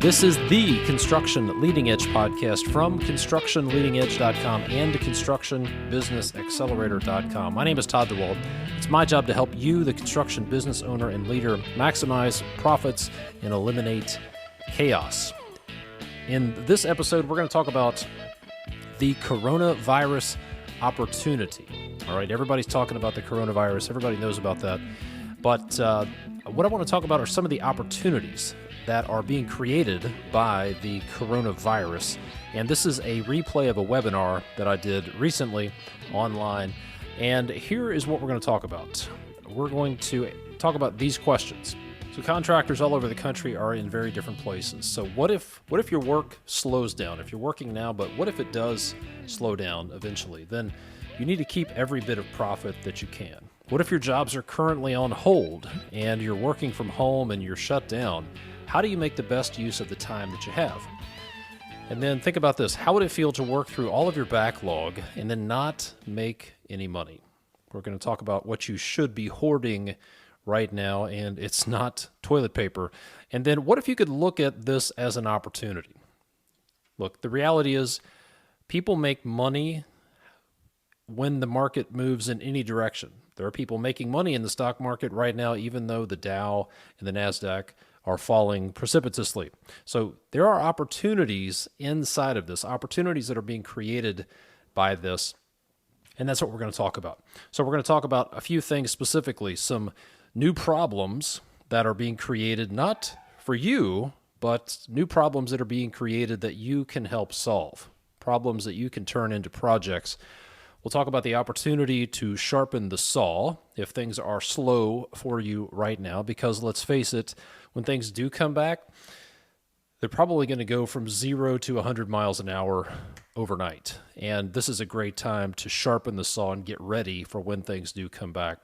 This is the Construction Leading Edge podcast from constructionleadingedge.com and constructionbusinessaccelerator.com. My name is Todd DeWald. It's my job to help you, the construction business owner and leader, maximize profits and eliminate chaos. In this episode, we're going to talk about the coronavirus opportunity. All right, everybody's talking about the coronavirus. Everybody knows about that. But what I want to talk about are some of the opportunities that are being created by the coronavirus. And this is a replay of a webinar that I did recently online. And here is what we're going to talk about. We're going to talk about these questions. So contractors all over the country are in very different places. So what if your work slows down? If you're working now, but what if it does slow down eventually? Then you need to keep every bit of profit that you can. What if your jobs are currently on hold and you're working from home and you're shut down? How do you make the best use of the time that you have? And then think about this. How would it feel to work through all of your backlog and then not make any money? We're going to talk about what you should be hoarding right now, and it's not toilet paper. And then what if you could look at this as an opportunity? Look, the reality is people make money when the market moves in any direction. There are people making money in the stock market right now, even though the Dow and the NASDAQ are falling precipitously. So there are opportunities inside of this, opportunities that are being created by this, and that's what we're going to talk about. So we're going to talk about a few things specifically, some new problems that are being created, not for you, but new problems that are being created that you can help solve, problems that you can turn into projects. We'll talk about the opportunity to sharpen the saw if things are slow for you right now, because let's face it, when things do come back, they're probably going to go from 0 to 100 miles an hour overnight. And this is a great time to sharpen the saw and get ready for when things do come back.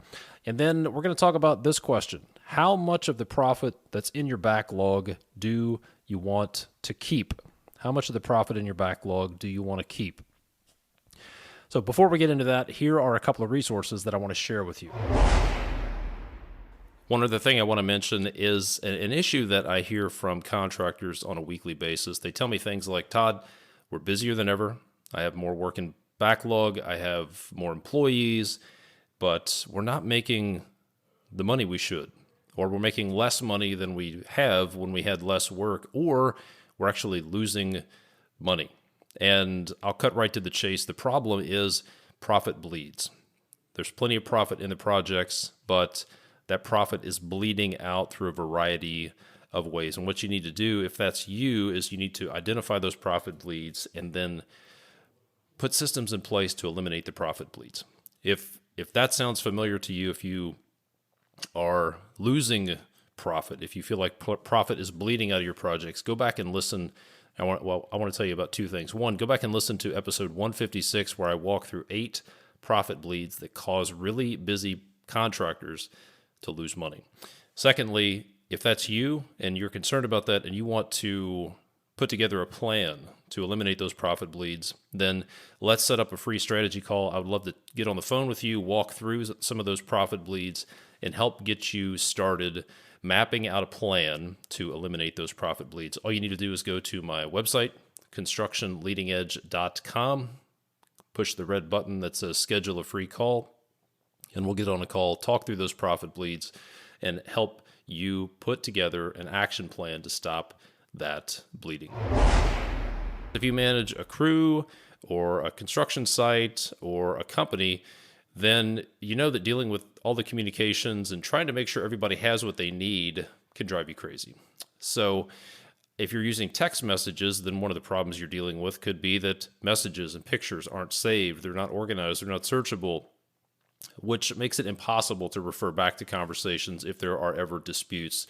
And then we're going to talk about this question. How much of the profit that's in your backlog do you want to keep? How much of the profit in your backlog do you want to keep? So before we get into that, here are a couple of resources that I want to share with you. One other thing I want to mention is an issue that I hear from contractors on a weekly basis. They tell me things like, Todd, we're busier than ever. I have more work in backlog. I have more employees, but we're not making the money we should, or we're making less money than we have when we had less work, or we're actually losing money. And I'll cut right to the chase. The problem is profit bleeds. There's plenty of profit in the projects, but that profit is bleeding out through a variety of ways. And what you need to do, if that's you, is you need to identify those profit bleeds and then put systems in place to eliminate the profit bleeds. If that sounds familiar to you, if you are losing profit, if you feel like profit is bleeding out of your projects, go back and listen. I want to tell you about two things. One, go back and listen to episode 156, where I walk through 8 profit bleeds that cause really busy contractors to lose money. Secondly, if that's you and you're concerned about that and you want to put together a plan to eliminate those profit bleeds, then let's set up a free strategy call. I would love to get on the phone with you, walk through some of those profit bleeds, and help get you started mapping out a plan to eliminate those profit bleeds. All you need to do is go to my website, constructionleadingedge.com, push the red button that says schedule a free call, and we'll get on a call, talk through those profit bleeds, and help you put together an action plan to stop that bleeding. If you manage a crew or a construction site or a company, then you know that dealing with all the communications and trying to make sure everybody has what they need can drive you crazy. So if you're using text messages, then one of the problems you're dealing with could be that messages and pictures aren't saved, they're not organized, they're not searchable, which makes it impossible to refer back to conversations if there are ever disputes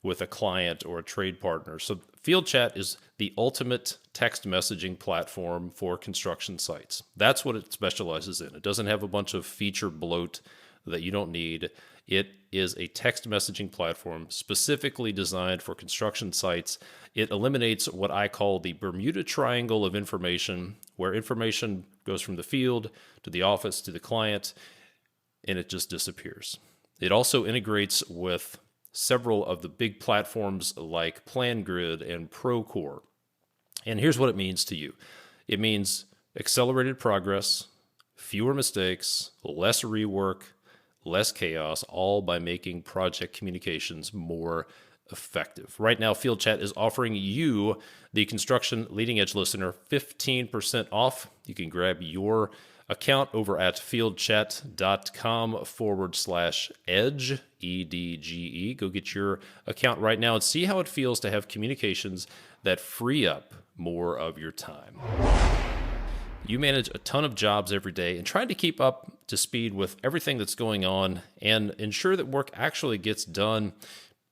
with a client or a trade partner. So Field Chat is the ultimate text messaging platform for construction sites. That's what it specializes in. It doesn't have a bunch of feature bloat that you don't need. It is a text messaging platform specifically designed for construction sites. It eliminates what I call the Bermuda Triangle of information, where information goes from the field to the office to the client, and it just disappears. It also integrates with several of the big platforms like PlanGrid and Procore. And here's what it means to you. It means accelerated progress, fewer mistakes, less rework, less chaos, all by making project communications more effective. Right now, Field Chat is offering you, the construction leading edge listener, 15% off. You can grab your account over at fieldchat.com/edge, EDGE. Go get your account right now and see how it feels to have communications that free up more of your time. You manage a ton of jobs every day, and trying to keep up to speed with everything that's going on and ensure that work actually gets done,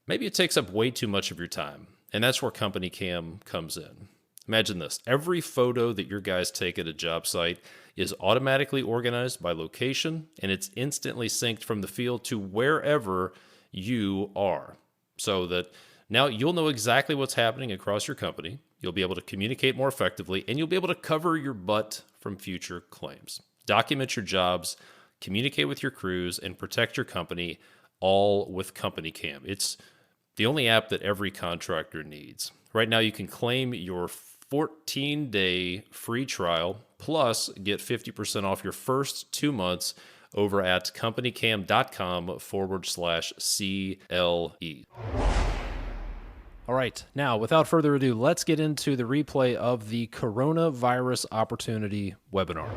maybe it takes up way too much of your time. And that's where Company Cam comes in. Imagine this. Every photo that your guys take at a job site is automatically organized by location, and it's instantly synced from the field to wherever you are. So that now you'll know exactly what's happening across your company. You'll be able to communicate more effectively, and you'll be able to cover your butt from future claims. Document your jobs, communicate with your crews, and protect your company, all with Company Cam. It's the only app that every contractor needs. Right now, you can claim your 14-day free trial, plus get 50% off your first 2 months over at companycam.com/CLE. All right, now, without further ado, let's get into the replay of the Coronavirus Opportunity webinar.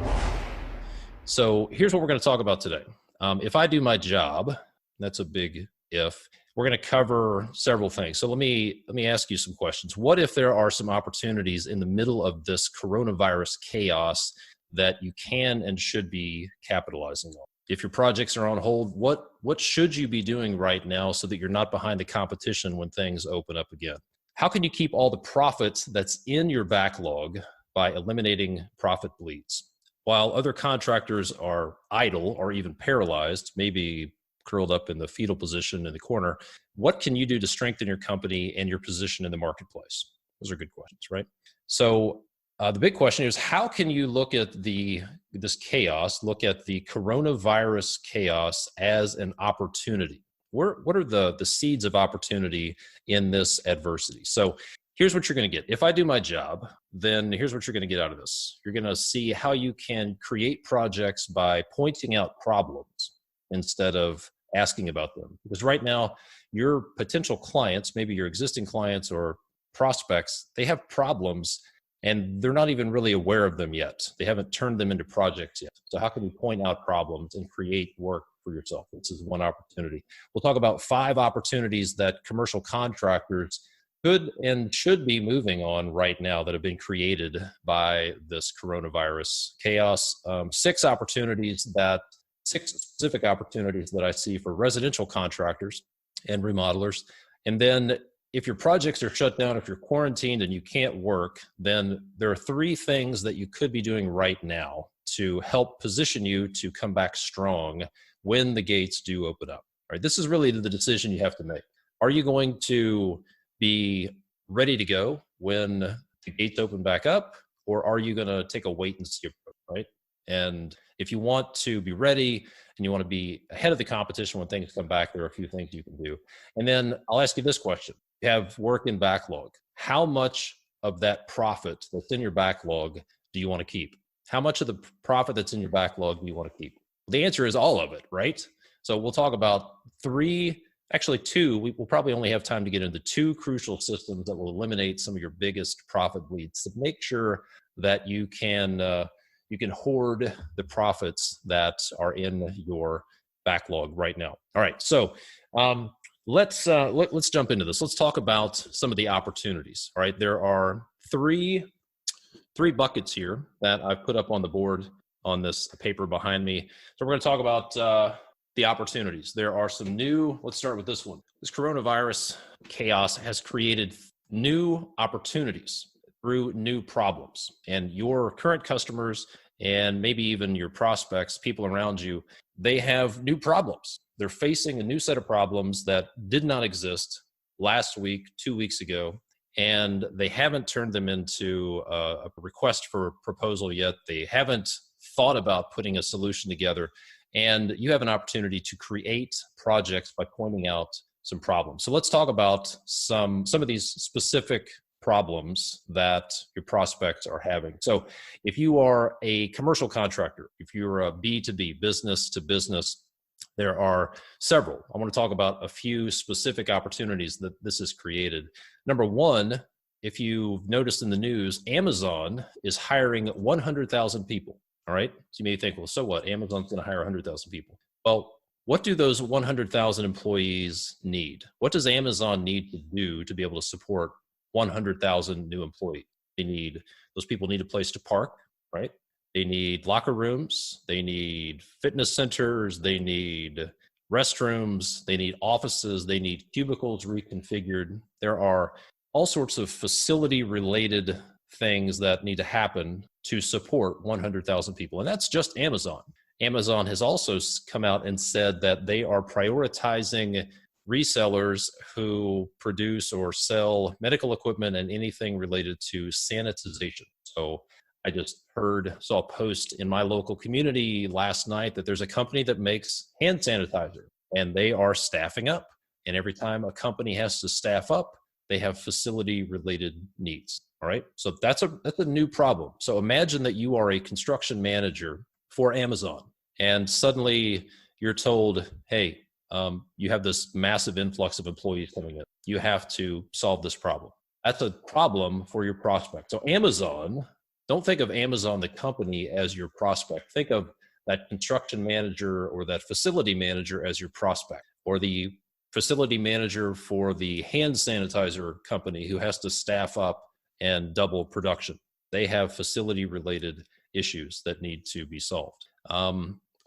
So here's what we're going to talk about today. If I do my job, that's a big if, we're going to cover several things. So let me ask you some questions. What if there are some opportunities in the middle of this coronavirus chaos that you can and should be capitalizing on? If your projects are on hold, what should you be doing right now so that you're not behind the competition when things open up again? How can you keep all the profits that's in your backlog by eliminating profit bleeds? While other contractors are idle or even paralyzed, maybe curled up in the fetal position in the corner, what can you do to strengthen your company and your position in the marketplace? Those are good questions, right? So the big question is, how can you look at this chaos, look at the coronavirus chaos as an opportunity? What are the seeds of opportunity in this adversity? So here's what you're going to get. If I do my job, then here's what you're going to get out of this. You're going to see how you can create projects by pointing out problems instead of asking about them. Because right now, your potential clients, maybe your existing clients or prospects, they have problems and they're not even really aware of them yet. They haven't turned them into projects yet. So how can you point out problems and create work for yourself? This is one opportunity. We'll talk about 5 opportunities that commercial contractors could and should be moving on right now that have been created by this coronavirus chaos. 6 specific opportunities that I see for residential contractors and remodelers. And then if your projects are shut down, if you're quarantined and you can't work, then there are 3 things that you could be doing right now to help position you to come back strong when the gates do open up. All right, this is really the decision you have to make. Are you going to be ready to go when the gates open back up, or are you going to take a wait and see approach, right? And if you want to be ready and you want to be ahead of the competition when things come back, there are a few things you can do. And then I'll ask you this question. You have work in backlog. How much of that profit that's in your backlog do you want to keep? How much of the profit that's in your backlog do you want to keep? The answer is all of it, right? So we'll talk about 2. We'll probably only have time to get into 2 crucial systems that will eliminate some of your biggest profit bleeds to make sure that you can hoard the profits that are in your backlog right now. All right, so let's jump into this. Let's talk about some of the opportunities. All right, there are three buckets here that I've put up on the board on this paper behind me. So we're going to talk about the opportunities. There are some new. Let's start with this one. This coronavirus chaos has created new opportunities through new problems, and your current customers and maybe even your prospects, people around you, they have new problems. They're facing a new set of problems that did not exist last week, 2 weeks ago, and they haven't turned them into a request for proposal yet. They haven't thought about putting a solution together, and you have an opportunity to create projects by pointing out some problems. So let's talk about some of these specific problems that your prospects are having. So if you are a commercial contractor, if you're a B2B, business to business, there are several. I want to talk about a few specific opportunities that this has created. Number one, if you've noticed in the news, Amazon is hiring 100,000 people. All right. So you may think, well, so what? Amazon's going to hire 100,000 people. Well, what do those 100,000 employees need? What does Amazon need to do to be able to support 100,000 new employees? Those people need a place to park, right? They need locker rooms. They need fitness centers. They need restrooms. They need offices. They need cubicles reconfigured. There are all sorts of facility related things that need to happen to support 100,000 people. And that's just Amazon. Amazon has also come out and said that they are prioritizing resellers who produce or sell medical equipment and anything related to sanitization. So I just saw a post in my local community last night that there's a company that makes hand sanitizer and they are staffing up. And every time a company has to staff up, they have facility related needs. All right. So that's a new problem. So imagine that you are a construction manager for Amazon and suddenly you're told, hey, you have this massive influx of employees coming in. You have to solve this problem. That's a problem for your prospect. So Amazon, don't think of Amazon, the company, as your prospect. Think of that construction manager or that facility manager as your prospect, or the facility manager for the hand sanitizer company who has to staff up and double production. They have facility related issues that need to be solved.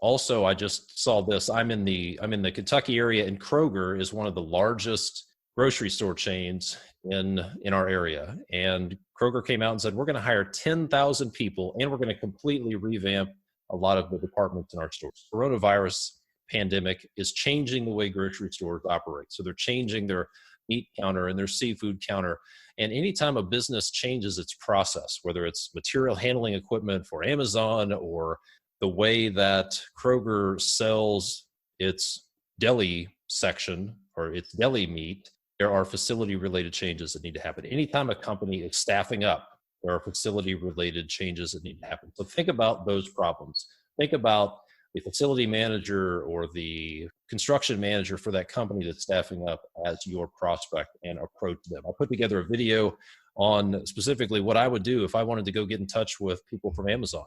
Also, I just saw this. I'm in the Kentucky area, and Kroger is one of the largest grocery store chains in our area. And Kroger came out and said, we're going to hire 10,000 people and we're going to completely revamp a lot of the departments in our stores. Coronavirus pandemic is changing the way grocery stores operate. So they're changing their meat counter and their seafood counter. And anytime a business changes its process, whether it's material handling equipment for Amazon or the way that Kroger sells its deli section or its deli meat, there are facility related changes that need to happen. Anytime a company is staffing up, there are facility related changes that need to happen. So think about those problems. Think about the facility manager or the construction manager for that company that's staffing up as your prospect and approach them. I put together a video on specifically what I would do if I wanted to go get in touch with people from Amazon.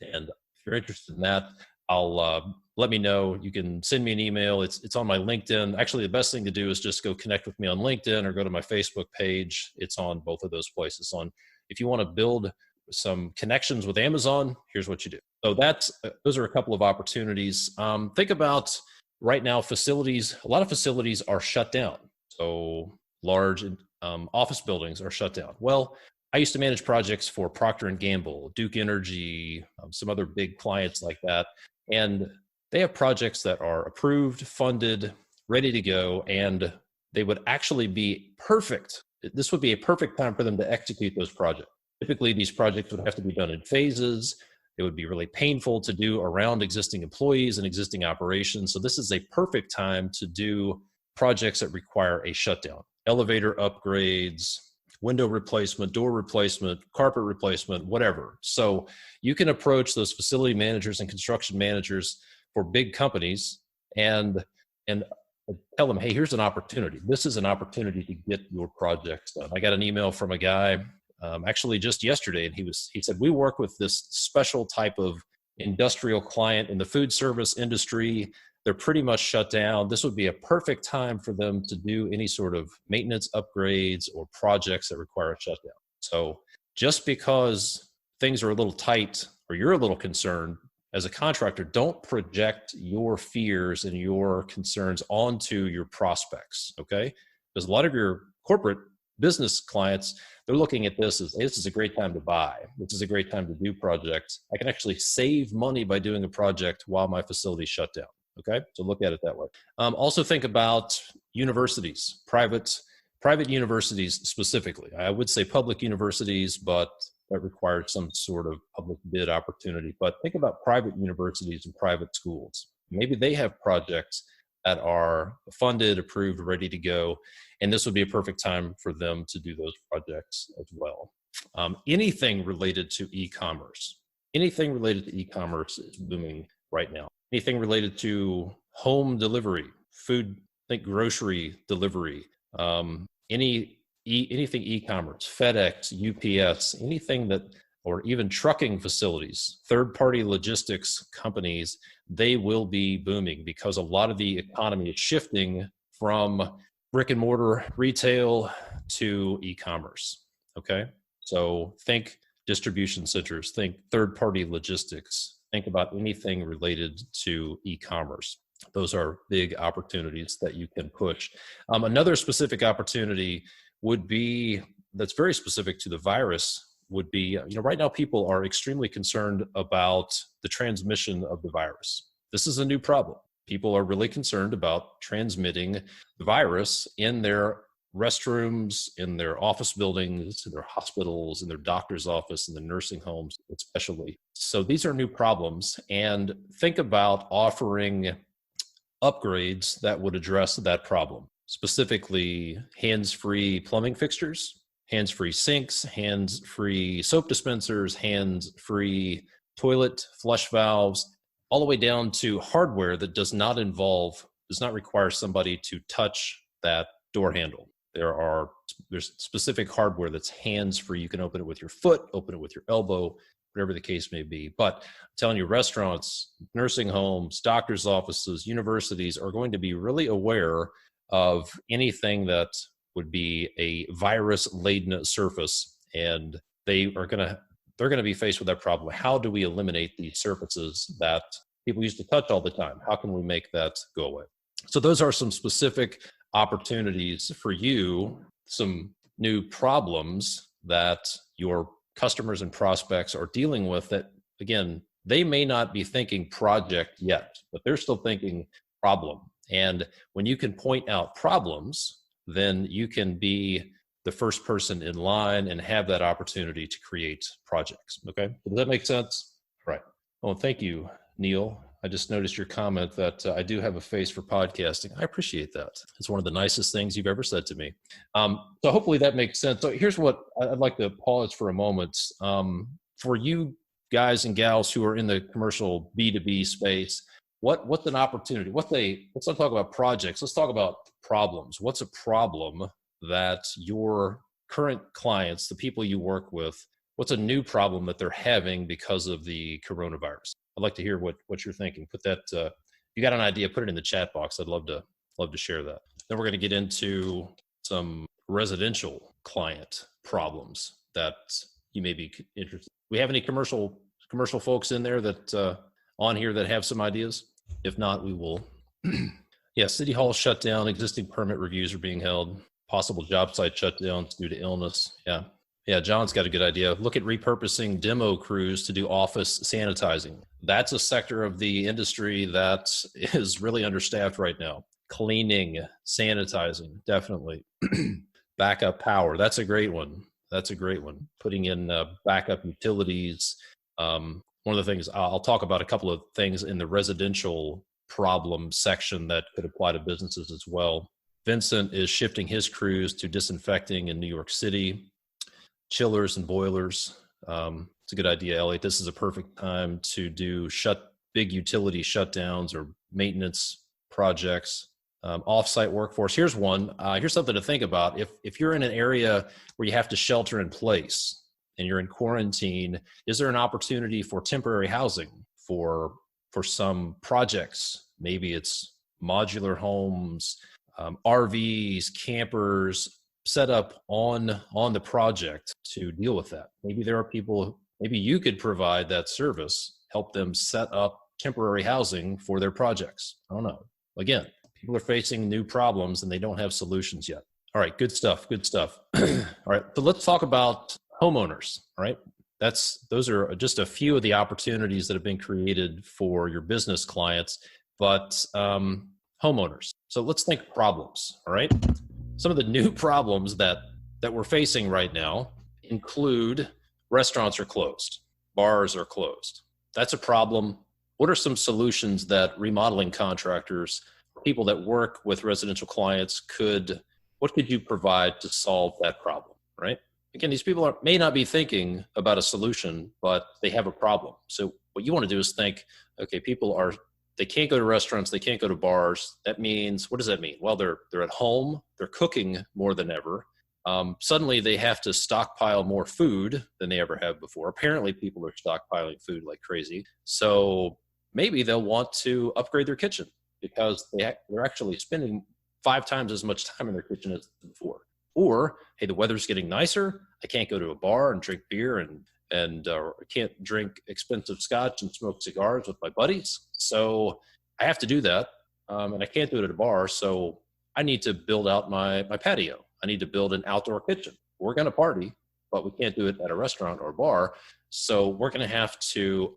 And if you're interested in that, I'll let me know. You can send me an email. It's on my LinkedIn. Actually, the best thing to do is just go connect with me on LinkedIn or go to my Facebook page. It's on both of those places. If you want to build some connections with Amazon, here's what you do. So those are a couple of opportunities. Think about right now, facilities. A lot of facilities are shut down. So large office buildings are shut down. Well, I used to manage projects for Procter & Gamble, Duke Energy, some other big clients like that. And they have projects that are approved, funded, ready to go, and they would actually be perfect. This would be a perfect time for them to execute those projects. Typically, these projects would have to be done in phases. It would be really painful to do around existing employees and existing operations. So this is a perfect time to do projects that require a shutdown. Elevator upgrades, window replacement, door replacement, carpet replacement, whatever. So you can approach those facility managers and construction managers for big companies and tell them, hey, here's an opportunity. This is an opportunity to get your projects done. I got an email from a guy actually just yesterday, and he said, we work with this special type of industrial client in the food service industry. They're pretty much shut down. This would be a perfect time for them to do any sort of maintenance upgrades or projects that require a shutdown. So just because things are a little tight or you're a little concerned as a contractor, don't project your fears and your concerns onto your prospects, okay? Because a lot of your corporate business clients, they're looking at this as, hey, this is a great time to buy. This is a great time to do projects. I can actually save money by doing a project while my facility's shut down. Okay, so look at it that way. Also think about universities, private universities specifically. I would say public universities, but that requires some sort of public bid opportunity. But think about private universities and private schools. Maybe they have projects that are funded, approved, ready to go. And this would be a perfect time for them to do those projects as well. Anything related to e-commerce, is booming right now. Anything related to home delivery, food, think grocery delivery, anything e-commerce, FedEx, UPS, anything that, or even trucking facilities, third-party logistics companies, they will be booming because a lot of the economy is shifting from brick and mortar retail to e-commerce. Okay. So think distribution centers, think third-party logistics, think about anything related to e-commerce. Those are big opportunities that you can push. Another specific opportunity would be, that's very specific to the virus, would be, right now people are extremely concerned about the transmission of the virus. This is a new problem. People are really concerned about transmitting the virus in their restrooms, in their office buildings, in their hospitals, in their doctor's office, in the nursing homes, especially. So these are new problems, and think about offering upgrades that would address that problem. Specifically, hands-free plumbing fixtures, hands-free sinks, hands-free soap dispensers, hands-free toilet flush valves, all the way down to hardware that does not require somebody to touch that door handle. There's specific hardware that's hands-free. You can open it with your foot, open it with your elbow, whatever the case may be. But I'm telling you, restaurants, nursing homes, doctors' offices, universities are going to be really aware of anything that would be a virus-laden surface, and they're going to be faced with that problem. How do we eliminate these surfaces that people used to touch all the time? How can we make that go away? So those are some specific opportunities for you, some new problems that your customers and prospects are dealing with that, again, they may not be thinking project yet, but they're still thinking problem. And when you can point out problems, then you can be the first person in line and have that opportunity to create projects. Okay. Does that make sense? Right. Oh, thank you, Neil. I just noticed your comment that I do have a face for podcasting. I appreciate that. It's one of the nicest things you've ever said to me. So hopefully that makes sense. So here's what I'd like to pause for a moment. For you guys and gals who are in the commercial B2B space, what's an opportunity? Let's not talk about projects. Let's talk about problems. What's a problem that your current clients, the people you work with, what's a new problem that they're having because of the coronavirus? I'd like to hear what you're thinking. Put that, if you got an idea, put it in the chat box. I'd love to share that. Then we're going to get into some residential client problems that you may be interested. We have any commercial folks in there that on here that have some ideas? If not, we will. Yeah, City Hall shut down. Existing permit reviews are being held. Possible job site shutdowns due to illness. Yeah, John's got a good idea. Look at repurposing demo crews to do office sanitizing. That's a sector of the industry that is really understaffed right now. Cleaning, sanitizing, definitely. Backup power. That's a great one. Putting in backup utilities. One of the things, I'll talk about a couple of things in the residential problem section that could apply to businesses as well. Vincent is shifting his crews to disinfecting in New York City. Chillers and boilers. It's a good idea, Elliot. This is a perfect time to do big utility shutdowns or maintenance projects. Off-site workforce. Here's one. Here's something to think about. If you're in an area where you have to shelter in place and you're in quarantine, is there an opportunity for temporary housing for some projects? Maybe it's modular homes, RVs, campers, set up on the project to deal with that. Maybe there are people, maybe you could provide that service, help them set up temporary housing for their projects. I don't know. Again, people are facing new problems and they don't have solutions yet. All right, good stuff. All right, so let's talk about homeowners. All right, those are just a few of the opportunities that have been created for your business clients, but homeowners. So let's think problems. All right. Some of the new problems that we're facing right now include restaurants are closed, bars are closed. That's a problem. What are some solutions that remodeling contractors or people that work with residential clients what could you provide to solve that problem, right? Again, these people may not be thinking about a solution, but they have a problem. So what you want to do is think, okay, they can't go to restaurants, they can't go to bars. That means, what does that mean? Well, they're at home, they're cooking more than ever. Suddenly they have to stockpile more food than they ever have before. Apparently people are stockpiling food like crazy. So maybe they'll want to upgrade their kitchen because they're actually spending 5 times as much time in their kitchen as before. Or, hey, the weather's getting nicer. I can't go to a bar and drink beer and I can't drink expensive scotch and smoke cigars with my buddies. So I have to do that. And I can't do it at a bar. So I need to build out my patio. I need to build an outdoor kitchen. We're going to party, but we can't do it at a restaurant or a bar. So we're going to have to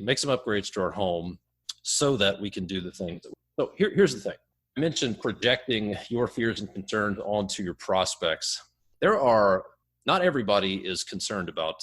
make some upgrades to our home so that we can do the things. So here's the thing. I mentioned projecting your fears and concerns onto your prospects. Not everybody is concerned about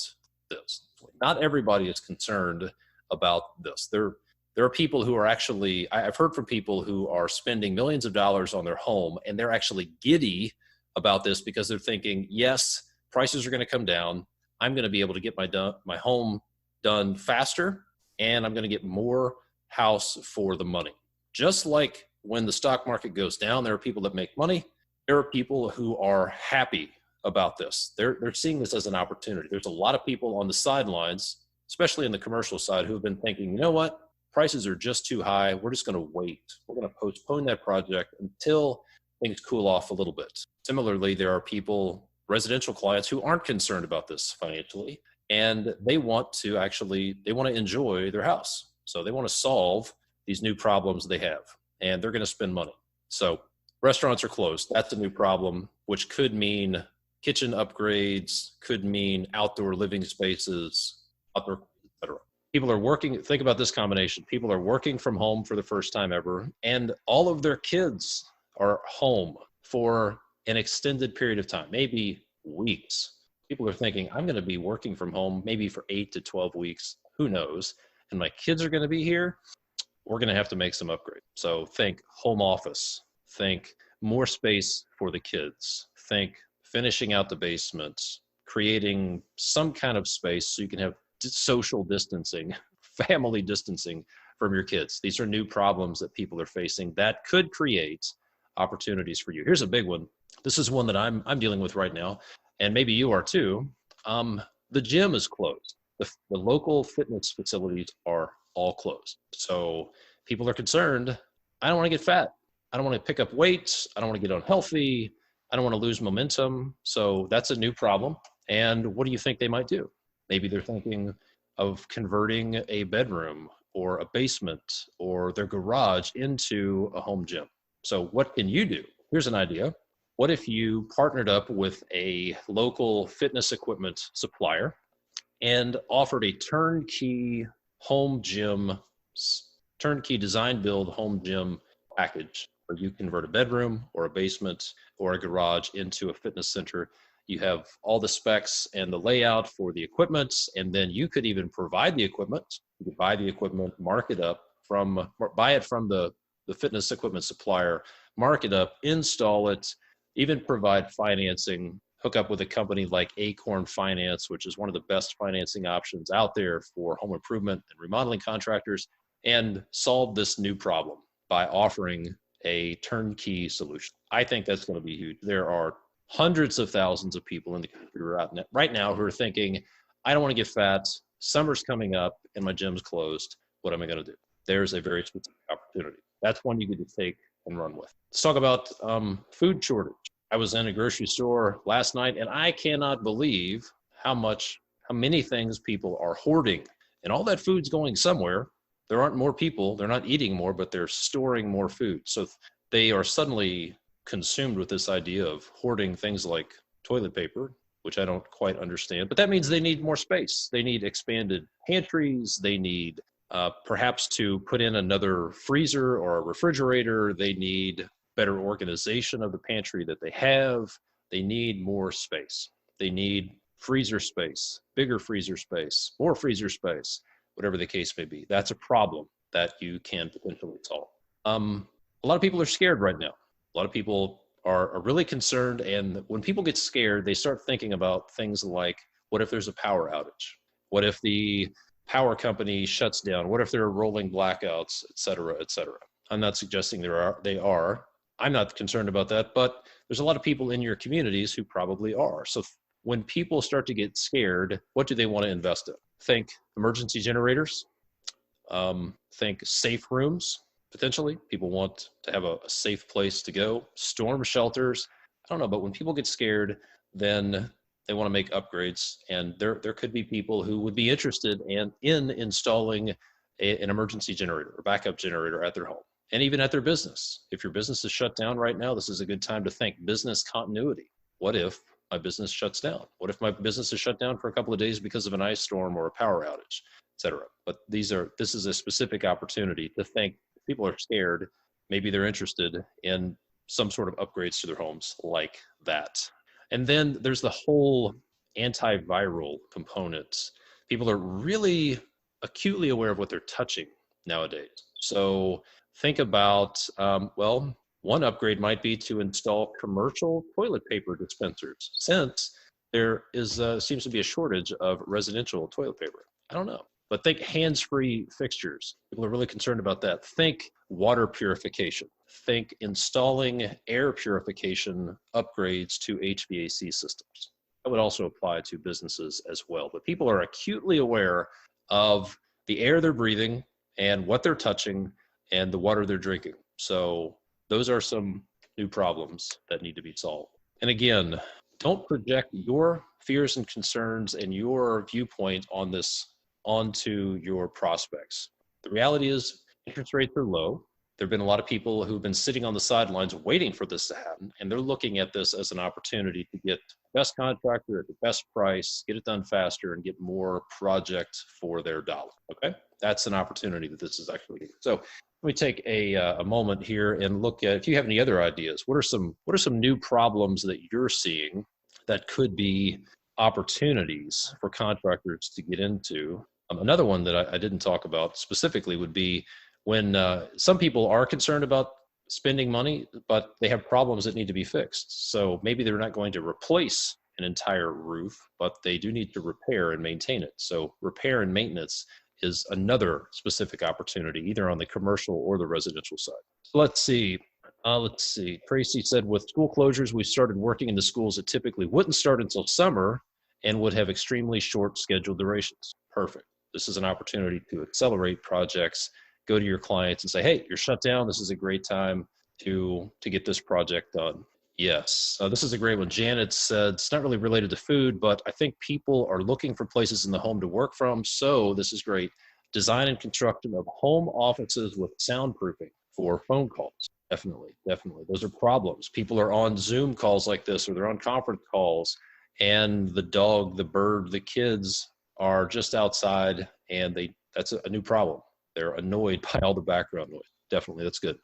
this. Not everybody is concerned about this. There are people who are actually, I've heard from people who are spending millions of dollars on their home and they're actually giddy about this because they're thinking, yes, prices are going to come down. I'm going to be able to get my home done faster and I'm going to get more house for the money. Just like when the stock market goes down, there are people that make money. There are people who are happy about this. They're seeing this as an opportunity. There's a lot of people on the sidelines, especially in the commercial side, who have been thinking, you know what? Prices are just too high. We're just going to wait. We're going to postpone that project until things cool off a little bit. Similarly, there are people, residential clients, who aren't concerned about this financially, and they want to enjoy their house. So they want to solve these new problems they have, and they're going to spend money. So restaurants are closed. That's a new problem, which could mean kitchen upgrades, could mean outdoor living spaces, etc. People are working, think about this combination. People are working from home for the first time ever, and all of their kids are home for an extended period of time, maybe weeks. People are thinking, I'm going to be working from home maybe for 8 to 12 weeks, who knows? And my kids are going to be here. We're going to have to make some upgrades. So think home office, think more space for the kids, think finishing out the basement, creating some kind of space so you can have social distancing, family distancing from your kids. These are new problems that people are facing that could create opportunities for you. Here's a big one. This is one that I'm dealing with right now, and maybe you are too. The gym is closed. The local fitness facilities are all closed. So people are concerned. I don't want to get fat. I don't want to pick up weight. I don't want to get unhealthy. I don't want to lose momentum. So that's a new problem. And what do you think they might do? Maybe they're thinking of converting a bedroom or a basement or their garage into a home gym. So what can you do? Here's an idea. What if you partnered up with a local fitness equipment supplier and offered a turnkey design build home gym package where you convert a bedroom or a basement or a garage into a fitness center? You have all the specs and the layout for the equipment, and then you could even provide the equipment. You could buy the equipment, buy it from the fitness equipment supplier, mark it up, install it, even provide financing, hook up with a company like Acorn Finance, which is one of the best financing options out there for home improvement and remodeling contractors, and solve this new problem by offering a turnkey solution. I think that's going to be huge. There are hundreds of thousands of people in the country right now who are thinking, I don't want to get fat. Summer's coming up and my gym's closed. What am I going to do? There's a very specific opportunity. That's one you get to take and run with. Let's talk about food shortage. I was in a grocery store last night and I cannot believe how many things people are hoarding, and all that food's going somewhere. There aren't more people. They're not eating more, but they're storing more food. So they are suddenly consumed with this idea of hoarding things like toilet paper, which I don't quite understand, but that means they need more space. They need expanded pantries. They need perhaps to put in another freezer or a refrigerator. They need better organization of the pantry that they have. They need more space. They need freezer space, bigger freezer space, more freezer space, whatever the case may be. That's a problem that you can potentially solve. a lot of people are scared right now. A lot of people are really concerned. And when people get scared, they start thinking about things like, what if there's a power outage? What if the power company shuts down? What if there are rolling blackouts, et cetera, et cetera? I'm not suggesting they are. I'm not concerned about that, but there's a lot of people in your communities who probably are. So when people start to get scared, what do they want to invest in? Think emergency generators, think safe rooms, potentially. People want to have a safe place to go. Storm shelters. I don't know, but when people get scared, then they want to make upgrades. And there could be people who would be interested in installing an emergency generator or backup generator at their home and even at their business. If your business is shut down right now, this is a good time to think business continuity. What if my business shuts down? What if my business is shut down for a couple of days because of an ice storm or a power outage, et cetera? But this is a specific opportunity to think. People are scared. Maybe they're interested in some sort of upgrades to their homes like that. And then there's the whole antiviral component. People are really acutely aware of what they're touching nowadays. So think about, one upgrade might be to install commercial toilet paper dispensers, since there seems to be a shortage of residential toilet paper. I don't know. But think hands-free fixtures. People are really concerned about that. Think water purification. Think installing air purification upgrades to HVAC systems. That would also apply to businesses as well. But people are acutely aware of the air they're breathing and what they're touching and the water they're drinking. So those are some new problems that need to be solved. And again, don't project your fears and concerns and your viewpoint on this onto your prospects. The reality is interest rates are low. There have been a lot of people who've been sitting on the sidelines waiting for this to happen, and they're looking at this as an opportunity to get the best contractor at the best price, get it done faster, and get more project for their dollar. Okay, that's an opportunity that this is actually giving. So let me take a moment here and look at, if you have any other ideas, what are some new problems that you're seeing that could be opportunities for contractors to get into? Another one that I didn't talk about specifically would be when some people are concerned about spending money, but they have problems that need to be fixed. So maybe they're not going to replace an entire roof, but they do need to repair and maintain it. So repair and maintenance is another specific opportunity, either on the commercial or the residential side. So let's see. Tracy said, with school closures, we started working in the schools that typically wouldn't start until summer and would have extremely short schedule durations. Perfect. This is an opportunity to accelerate projects, go to your clients and say, hey, you're shut down. This is a great time to get this project done. Yes, this is a great one. Janet said, it's not really related to food, but I think people are looking for places in the home to work from. So this is great. Design and construction of home offices with soundproofing for phone calls. Definitely. Those are problems. People are on Zoom calls like this, or they're on conference calls, and the dog, the bird, the kids are just outside, and that's a new problem. They're annoyed by all the background noise. Definitely, that's good.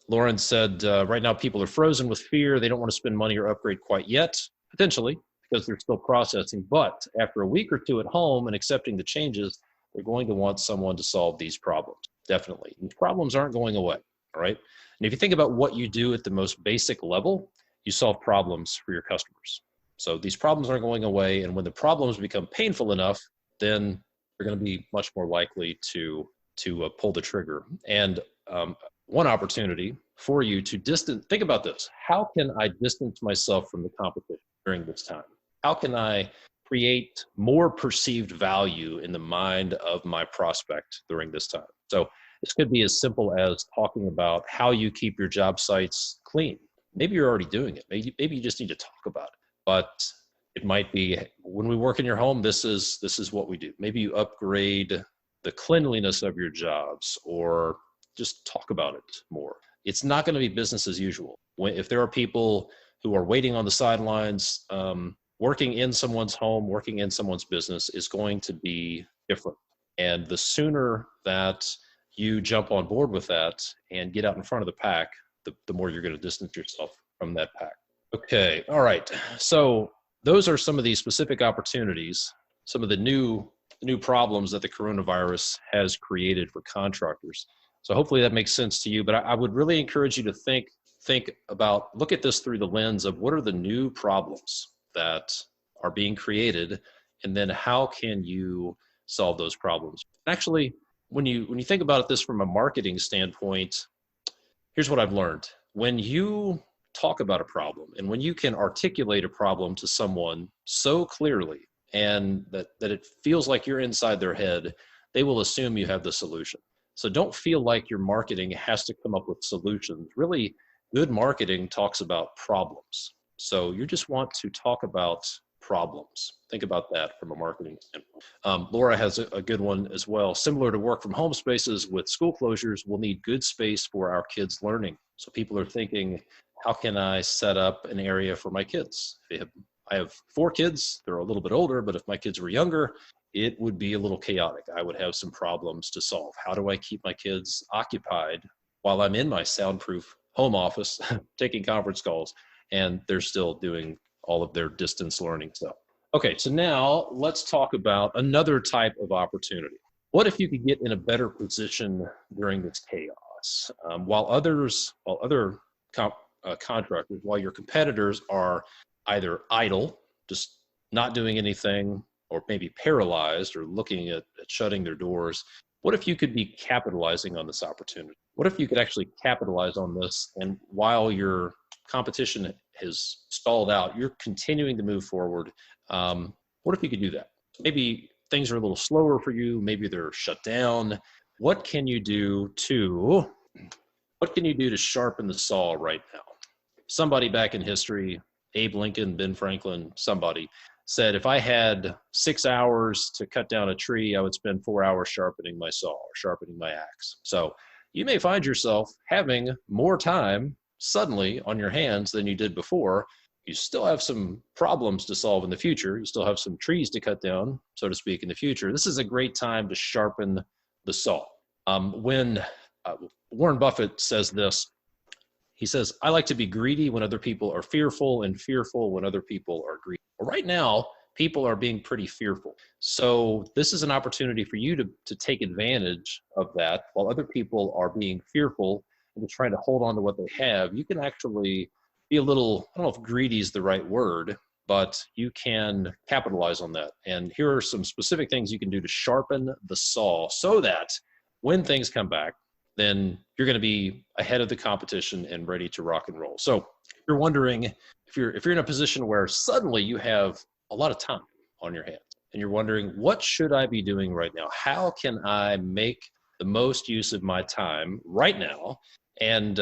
Lauren said, right now people are frozen with fear. They don't want to spend money or upgrade quite yet, potentially, because they're still processing. But after a week or two at home and accepting the changes, they're going to want someone to solve these problems. Definitely. These problems aren't going away, all right? And if you think about what you do at the most basic level, you solve problems for your customers. So these problems aren't going away. And when the problems become painful enough, then they're going to be much more likely to pull the trigger. And one opportunity for you to think about this. How can I distance myself from the competition during this time? How can I create more perceived value in the mind of my prospect during this time? So this could be as simple as talking about how you keep your job sites clean. Maybe you're already doing it. Maybe you just need to talk about it. But it might be, when we work in your home, this is what we do. Maybe you upgrade the cleanliness of your jobs, or just talk about it more. It's not going to be business as usual. If there are people who are waiting on the sidelines, working in someone's home, working in someone's business is going to be different. And the sooner that you jump on board with that and get out in front of the pack, the more you're going to distance yourself from that pack. Okay, all right. So those are some of these specific opportunities, some of the new problems that the coronavirus has created for contractors. So hopefully that makes sense to you, but I would really encourage you to think about, look at this through the lens of what are the new problems that are being created, and then how can you solve those problems. Actually, when you think about it this from a marketing standpoint, here's what I've learned. When you talk about a problem and when you can articulate a problem to someone so clearly and that it feels like you're inside their head, they will assume you have the solution. So don't feel like your marketing has to come up with solutions. Really, good marketing talks about problems. So you just want to talk about problems. Think about that from a marketing standpoint. Laura has a good one as well. Similar to work from home spaces with school closures, we'll need good space for our kids' learning. So people are thinking, how can I set up an area for my kids? I have 4 kids. They're a little bit older, but if my kids were younger, it would be a little chaotic. I would have some problems to solve. How do I keep my kids occupied while I'm in my soundproof home office taking conference calls and they're still doing all of their distance learning stuff? Okay, so now let's talk about another type of opportunity. What if you could get in a better position during this chaos? While other contractors, while your competitors are either idle, just not doing anything, or maybe paralyzed or looking at shutting their doors, what if you could be capitalizing on this opportunity? What if you could actually capitalize on this, and while your competition has stalled out, you're continuing to move forward? What if you could do that? Maybe things are a little slower for you. Maybe they're shut down. What can you do to sharpen the saw right now? Somebody back in history, Abe Lincoln, Ben Franklin, somebody said, if I had 6 hours to cut down a tree, I would spend 4 hours sharpening my saw or sharpening my axe. So you may find yourself having more time suddenly on your hands than you did before. You still have some problems to solve in the future. You still have some trees to cut down, so to speak, in the future. This is a great time to sharpen the saw. When Warren Buffett says this, he says, I like to be greedy when other people are fearful and fearful when other people are greedy. Well, right now, people are being pretty fearful. So this is an opportunity for you to take advantage of that. While other people are being fearful and trying to hold on to what they have, you can actually be a little, I don't know if greedy is the right word, but you can capitalize on that. And here are some specific things you can do to sharpen the saw so that when things come back, then you're going to be ahead of the competition and ready to rock and roll. So if you're wondering, if you're in a position where suddenly you have a lot of time on your hands and you're wondering, what should I be doing right now? How can I make the most use of my time right now and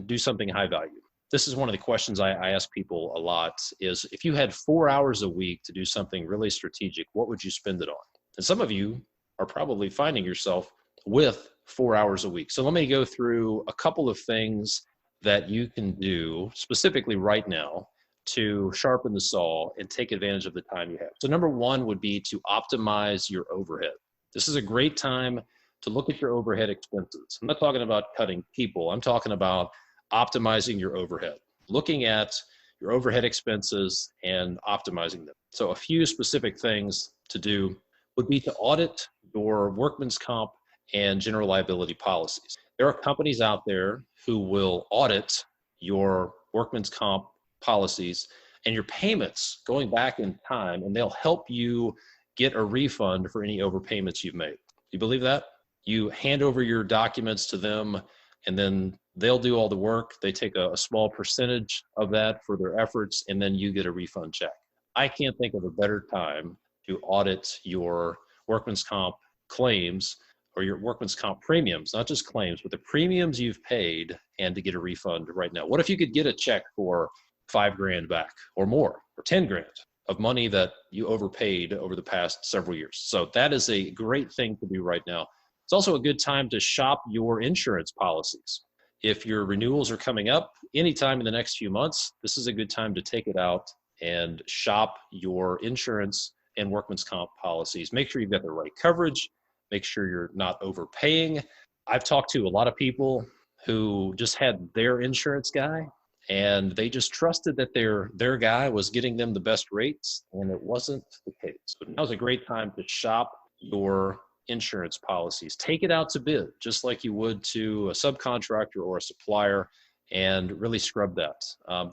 do something high value? This is one of the questions I ask people a lot is, if you had 4 hours a week to do something really strategic, what would you spend it on? And some of you are probably finding yourself with 4 hours a week. So let me go through a couple of things that you can do specifically right now to sharpen the saw and take advantage of the time you have. So number one would be to optimize your overhead. This is a great time to look at your overhead expenses. I'm not talking about cutting people. I'm talking about optimizing your overhead, looking at your overhead expenses and optimizing them. So a few specific things to do would be to audit your workman's comp and general liability policies. There are companies out there who will audit your workman's comp policies and your payments going back in time, and they'll help you get a refund for any overpayments you've made. Do you believe that? You hand over your documents to them, and then they'll do all the work. They take a small percentage of that for their efforts, and then you get a refund check. I can't think of a better time to audit your workman's comp claims or your workman's comp premiums, not just claims, but the premiums you've paid, and to get a refund right now. What if you could get a check for $5,000 back or more, or 10 grand of money that you overpaid over the past several years? So that is a great thing to do right now. It's also a good time to shop your insurance policies. If your renewals are coming up anytime in the next few months, this is a good time to take it out and shop your insurance and workman's comp policies. Make sure you've got the right coverage. Make sure you're not overpaying. I've talked to a lot of people who just had their insurance guy, and they just trusted that their guy was getting them the best rates, and it wasn't the case. So now's a great time to shop your insurance policies. Take it out to bid, just like you would to a subcontractor or a supplier, and really scrub that.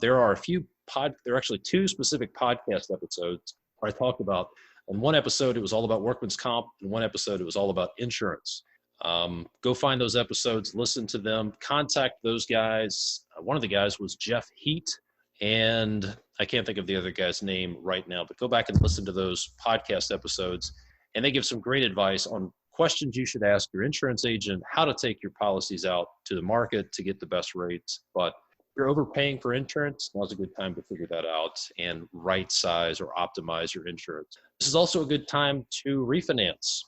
There are there are actually 2 specific podcast episodes where I talked about. In one episode, it was all about workman's comp. In one episode, it was all about insurance. Go find those episodes, listen to them, contact those guys. One of the guys was Jeff Heat, and I can't think of the other guy's name right now, but go back and listen to those podcast episodes, and they give some great advice on questions you should ask your insurance agent, how to take your policies out to the market to get the best rates. But if you're overpaying for insurance, now's a good time to figure that out and right size or optimize your insurance. This is also a good time to refinance.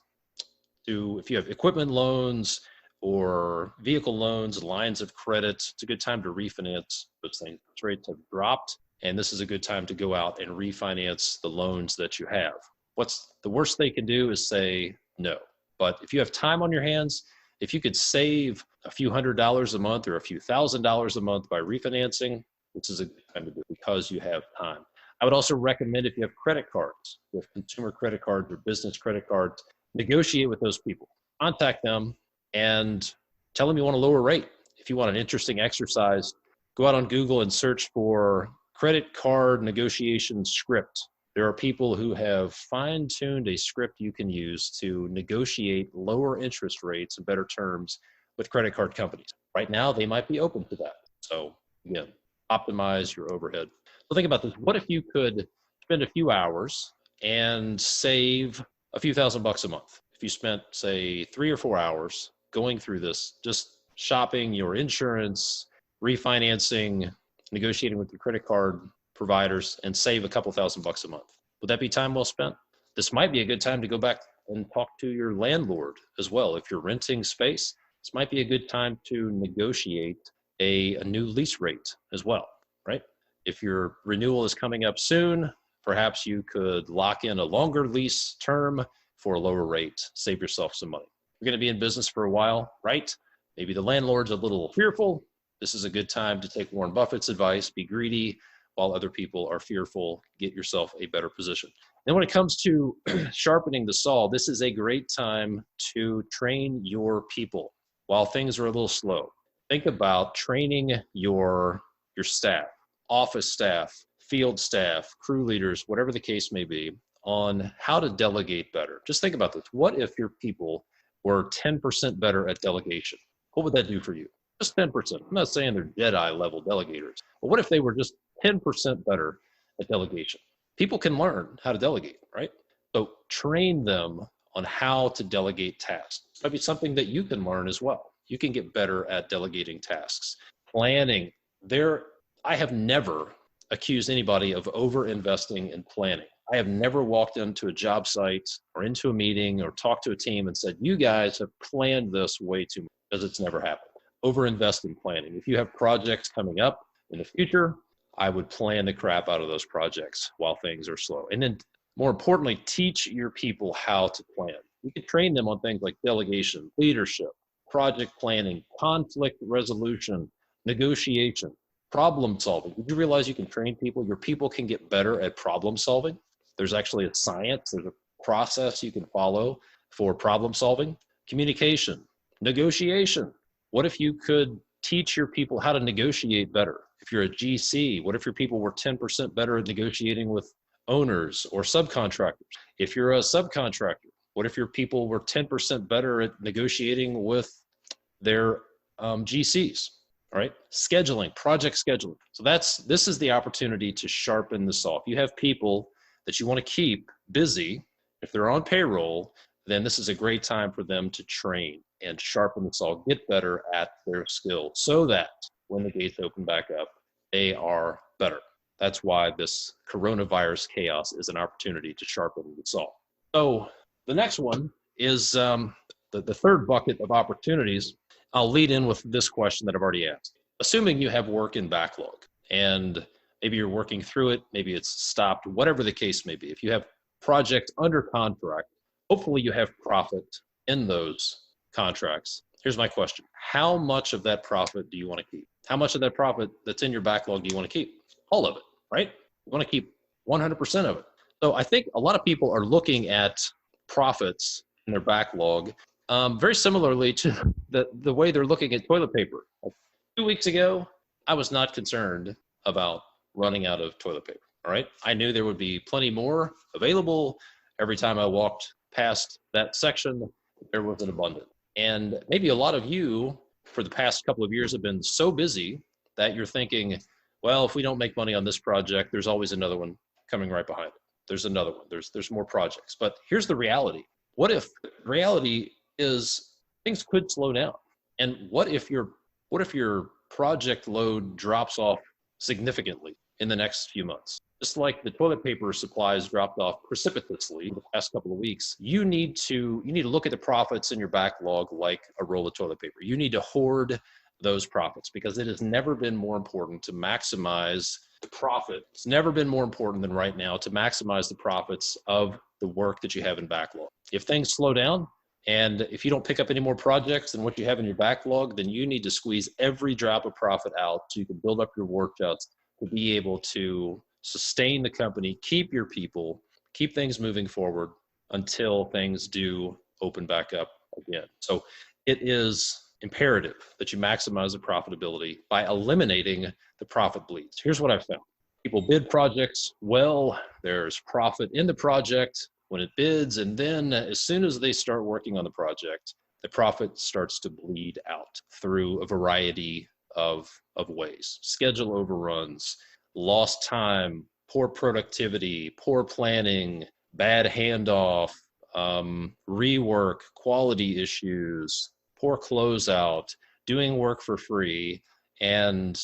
If you have equipment loans or vehicle loans, lines of credit, it's a good time to refinance those things. Rates have dropped, and this is a good time to go out and refinance the loans that you have. What's the worst they can do is say no. But if you have time on your hands, if you could save a few $100s a month or a few $1,000s a month by refinancing, this is a good time to do it because you have time. I would also recommend, if you have credit cards, with consumer credit cards or business credit cards, negotiate with those people. Contact them and tell them you want a lower rate. If you want an interesting exercise, go out on Google and search for credit card negotiation script. There are people who have fine-tuned a script you can use to negotiate lower interest rates and better terms with credit card companies. Right now, they might be open to that. So again, optimize your overhead. So think about this. What if you could spend a few hours and save a few $1,000s a month? If you spent, say, 3 or 4 hours going through this, just shopping your insurance, refinancing, negotiating with your credit card providers, and save a couple $1,000s a month. Would that be time well spent? This might be a good time to go back and talk to your landlord as well. If you're renting space, this might be a good time to negotiate a new lease rate as well, right? If your renewal is coming up soon, perhaps you could lock in a longer lease term for a lower rate, save yourself some money. You're going to be in business for a while, right? Maybe the landlord's a little fearful. This is a good time to take Warren Buffett's advice, be greedy, while other people are fearful. Get yourself a better position. Then when it comes to sharpening the saw, this is a great time to train your people while things are a little slow. Think about training your staff, office staff, field staff, crew leaders, whatever the case may be, on how to delegate better. Just think about this. What if your people were 10% better at delegation? What would that do for you? Just 10%. I'm not saying they're Jedi level delegators, but what if they were just 10% better at delegation? People can learn how to delegate, right? So train them on how to delegate tasks. It might be something that you can learn as well. You can get better at delegating tasks. Planning. I have never accused anybody of over-investing in planning. I have never walked into a job site or into a meeting or talked to a team and said, you guys have planned this way too much, because it's never happened. Over-invest in planning. If you have projects coming up in the future, I would plan the crap out of those projects while things are slow. And then more importantly, teach your people how to plan. You can train them on things like delegation, leadership, project planning, conflict resolution, negotiation, problem solving. Did you realize you can train people? Your people can get better at problem solving. There's actually a science, there's a process you can follow for problem solving. Communication, negotiation. What if you could teach your people how to negotiate better? If you're a GC, what if your people were 10% better at negotiating with owners or subcontractors? If you're a subcontractor, what if your people were 10% better at negotiating with their GCs? All right, scheduling, project scheduling. So this is the opportunity to sharpen the saw. If you have people that you want to keep busy, if they're on payroll, then this is a great time for them to train and sharpen the saw, get better at their skill, so that when the gates open back up, they are better. That's why this coronavirus chaos is an opportunity to sharpen the saw. So the next one is the third bucket of opportunities. I'll lead in with this question that I've already asked. Assuming you have work in backlog and maybe you're working through it, maybe it's stopped, whatever the case may be. If you have projects under contract, hopefully you have profit in those contracts. Here's my question. How much of that profit do you want to keep? How much of that profit that's in your backlog do you want to keep? All of it, right? You want to keep 100% of it. So I think a lot of people are looking at profits in their backlog. Very similarly to the way they're looking at toilet paper. 2 weeks ago, I was not concerned about running out of toilet paper. All right. I knew there would be plenty more available. Every time I walked past that section, there was an abundance. And maybe a lot of you for the past couple of years have been so busy that you're thinking, well, if we don't make money on this project, there's always another one coming right behind it. There's another one. There's more projects. But here's the reality. What if reality is things could slow down? And what if your project load drops off significantly in the next few months? Just like the toilet paper supplies dropped off precipitously the past couple of weeks, you need to look at the profits in your backlog like a roll of toilet paper. You need to hoard those profits because it has never been more important to maximize the profit. It's never been more important than right now to maximize the profits of the work that you have in backlog. If things slow down and if you don't pick up any more projects than what you have in your backlog, then you need to squeeze every drop of profit out so you can build up your war chest to be able to sustain the company, keep your people, keep things moving forward until things do open back up again. So it is imperative that you maximize the profitability by eliminating the profit bleeds. Here's what I've found. People bid projects well, there's profit in the project when it bids, and then as soon as they start working on the project, the profit starts to bleed out through a variety of ways. Schedule overruns, lost time, poor productivity, poor planning, bad handoff, rework, quality issues, poor closeout, doing work for free, and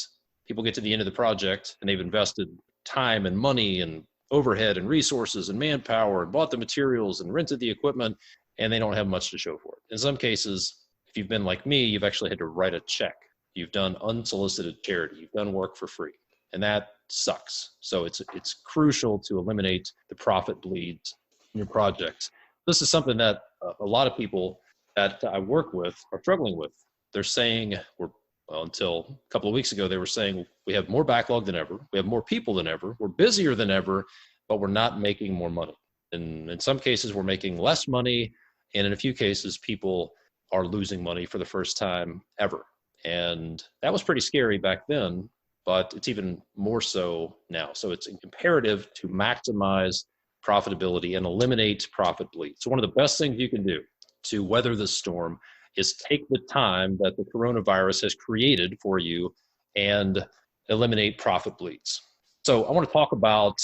people get to the end of the project and they've invested time and money and overhead and resources and manpower and bought the materials and rented the equipment, and they don't have much to show for it. In some cases, if you've been like me, you've actually had to write a check. You've done unsolicited charity. You've done work for free, and that sucks. So it's crucial to eliminate the profit bleeds in your projects. This is something that a lot of people that I work with are struggling with. They're saying, until a couple of weeks ago, they were saying, we have more backlog than ever. We have more people than ever. We're busier than ever, but we're not making more money. And in some cases, we're making less money. And in a few cases, people are losing money for the first time ever. And that was pretty scary back then, but it's even more so now. So it's imperative to maximize profitability and eliminate profit bleed. So one of the best things you can do to weather this storm is take the time that the coronavirus has created for you and eliminate profit bleeds. So I want to talk about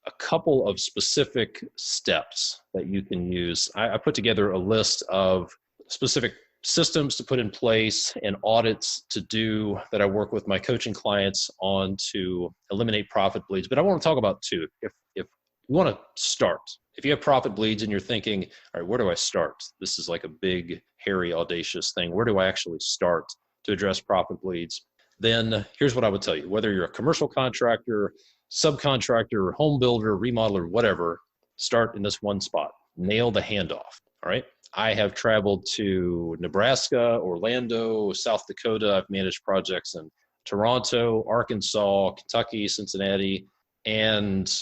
a couple of specific steps that you can use. I put together a list of specific systems to put in place and audits to do that I work with my coaching clients on to eliminate profit bleeds. But I want to talk about two. If you want to start, if you have profit bleeds and you're thinking, all right, where do I start? This is like a big, hairy, audacious thing. Where do I actually start to address profit bleeds? Then here's what I would tell you. Whether you're a commercial contractor, subcontractor, home builder, remodeler, whatever, start in this one spot. Nail the handoff, all right? I have traveled to Nebraska, Orlando, South Dakota. I've managed projects in Toronto, Arkansas, Kentucky, Cincinnati, and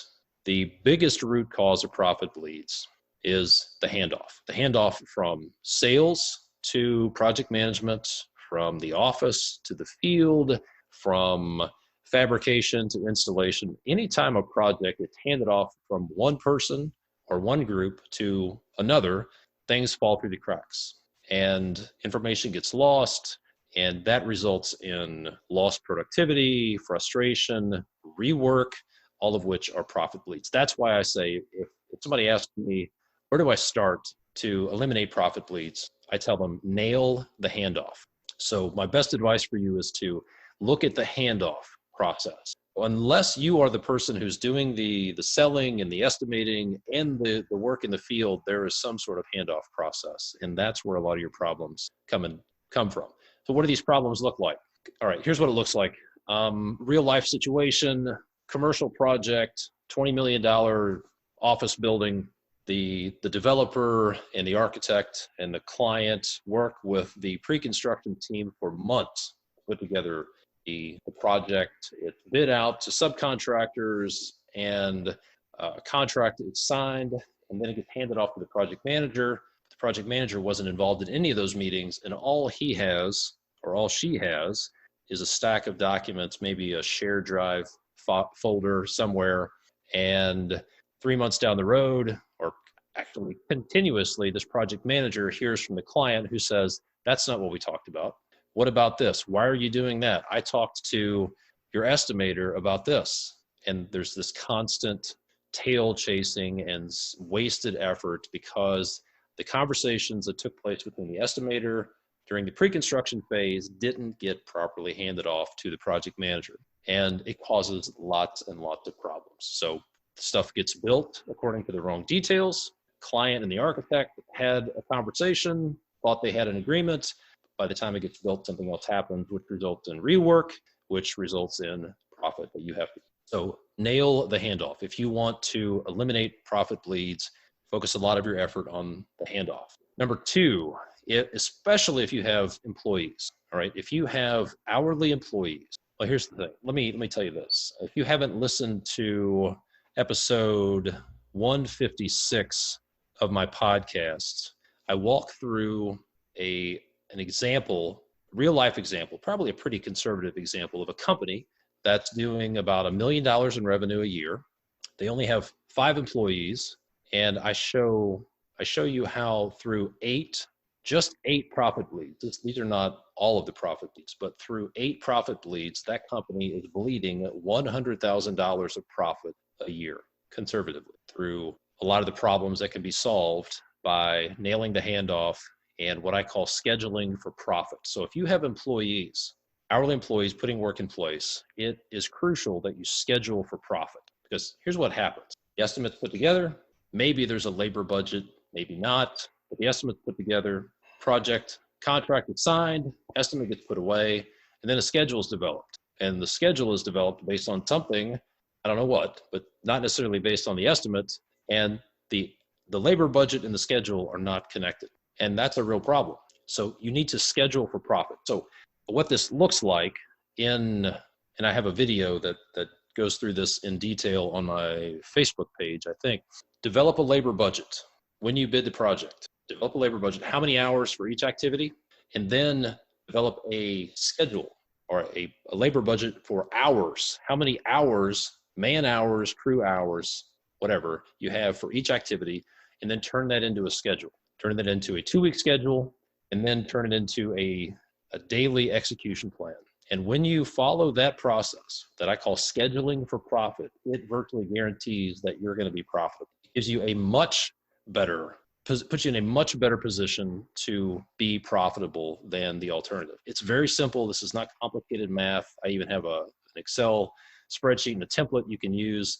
the biggest root cause of profit bleeds is the handoff from sales to project management, from the office to the field, from fabrication to installation. Anytime a project is handed off from one person or one group to another, things fall through the cracks and information gets lost, and that results in lost productivity, frustration, rework, all of which are profit bleeds. That's why I say if somebody asks me, where do I start to eliminate profit bleeds? I tell them, nail the handoff. So my best advice for you is to look at the handoff process. Unless you are the person who's doing the selling and the estimating and the work in the field, there is some sort of handoff process. And that's where a lot of your problems come from. So what do these problems look like? All right, here's what it looks like. Real life situation, commercial project, $20 million office building. The developer and the architect and the client work with the pre-construction team for months to put together the project. It's bid out to subcontractors, and a contract is signed, and then it gets handed off to the project manager. The project manager wasn't involved in any of those meetings, and all he has or all she has is a stack of documents, maybe a shared drive folder somewhere, and 3 months down the road, or actually continuously, this project manager hears from the client who says, that's not what we talked about. What about this? Why are you doing that? I talked to your estimator about this. And there's this constant tail chasing and wasted effort because the conversations that took place between the estimator during the pre-construction phase didn't get properly handed off to the project manager. And it causes lots and lots of problems. So stuff gets built according to the wrong details. Client and the architect had a conversation, thought they had an agreement. By the time it gets built, something else happens, which results in rework, which results in profit that you have to. So nail the handoff. If you want to eliminate profit bleeds, focus a lot of your effort on the handoff. Number two, especially if you have employees, all right? If you have hourly employees, well, here's the thing. Let me tell you this. If you haven't listened to episode 156 of my podcast, I walk through an example, real life example, probably a pretty conservative example of a company that's doing about $1 million in revenue a year. They only have 5 employees, and I show you how through just eight profit bleeds. These are not all of the profit bleeds, but through 8 profit bleeds, that company is bleeding $100,000 of profit a year, conservatively, through a lot of the problems that can be solved by nailing the handoff and what I call scheduling for profit. So if you have employees, hourly employees putting work in place, it is crucial that you schedule for profit, because here's what happens. The estimate's put together, maybe there's a labor budget, maybe not, but the estimate's put together, project contract is signed, estimate gets put away, and then a schedule is developed. And the schedule is developed based on something, I don't know what, but not necessarily based on the estimate, and the labor budget and the schedule are not connected. And that's a real problem. So you need to schedule for profit. So what this looks like and I have a video that goes through this in detail on my Facebook page, I think. Develop a labor budget when you bid the project. Develop a labor budget, how many hours for each activity, and then develop a schedule or a labor budget for hours. How many hours, man hours, crew hours, whatever you have for each activity, and then turn that into a schedule. Turn that into a 2-week schedule, and then turn it into a daily execution plan. And when you follow that process that I call scheduling for profit, it virtually guarantees that you're going to be profitable. It gives you puts you in a much better position to be profitable than the alternative. It's very simple. This is not complicated math. I even have an Excel spreadsheet and a template you can use.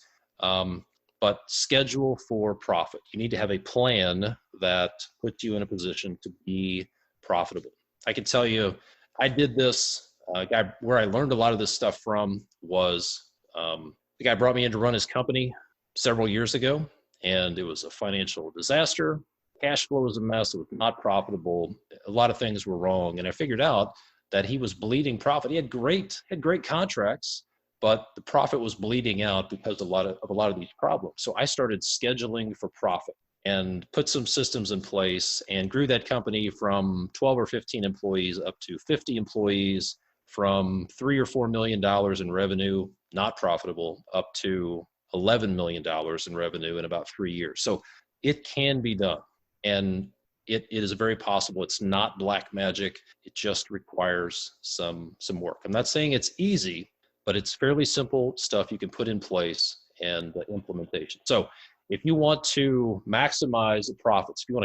But schedule for profit. You need to have a plan that puts you in a position to be profitable. I can tell you, I did this. Guy where I learned a lot of this stuff from was the guy brought me in to run his company several years ago, and it was a financial disaster. Cash flow was a mess. It was not profitable. A lot of things were wrong, and I figured out that he was bleeding profit. He had great contracts, but the profit was bleeding out because of a lot of these problems. So I started scheduling for profit and put some systems in place and grew that company from 12 or 15 employees up to 50 employees, from $3 or $4 million in revenue, not profitable, up to $11 million in revenue in about 3 years. So it can be done, and it is very possible. It's not black magic. It just requires some work. I'm not saying it's easy, but it's fairly simple stuff you can put in place and implementation. So if you want to maximize the profits, if you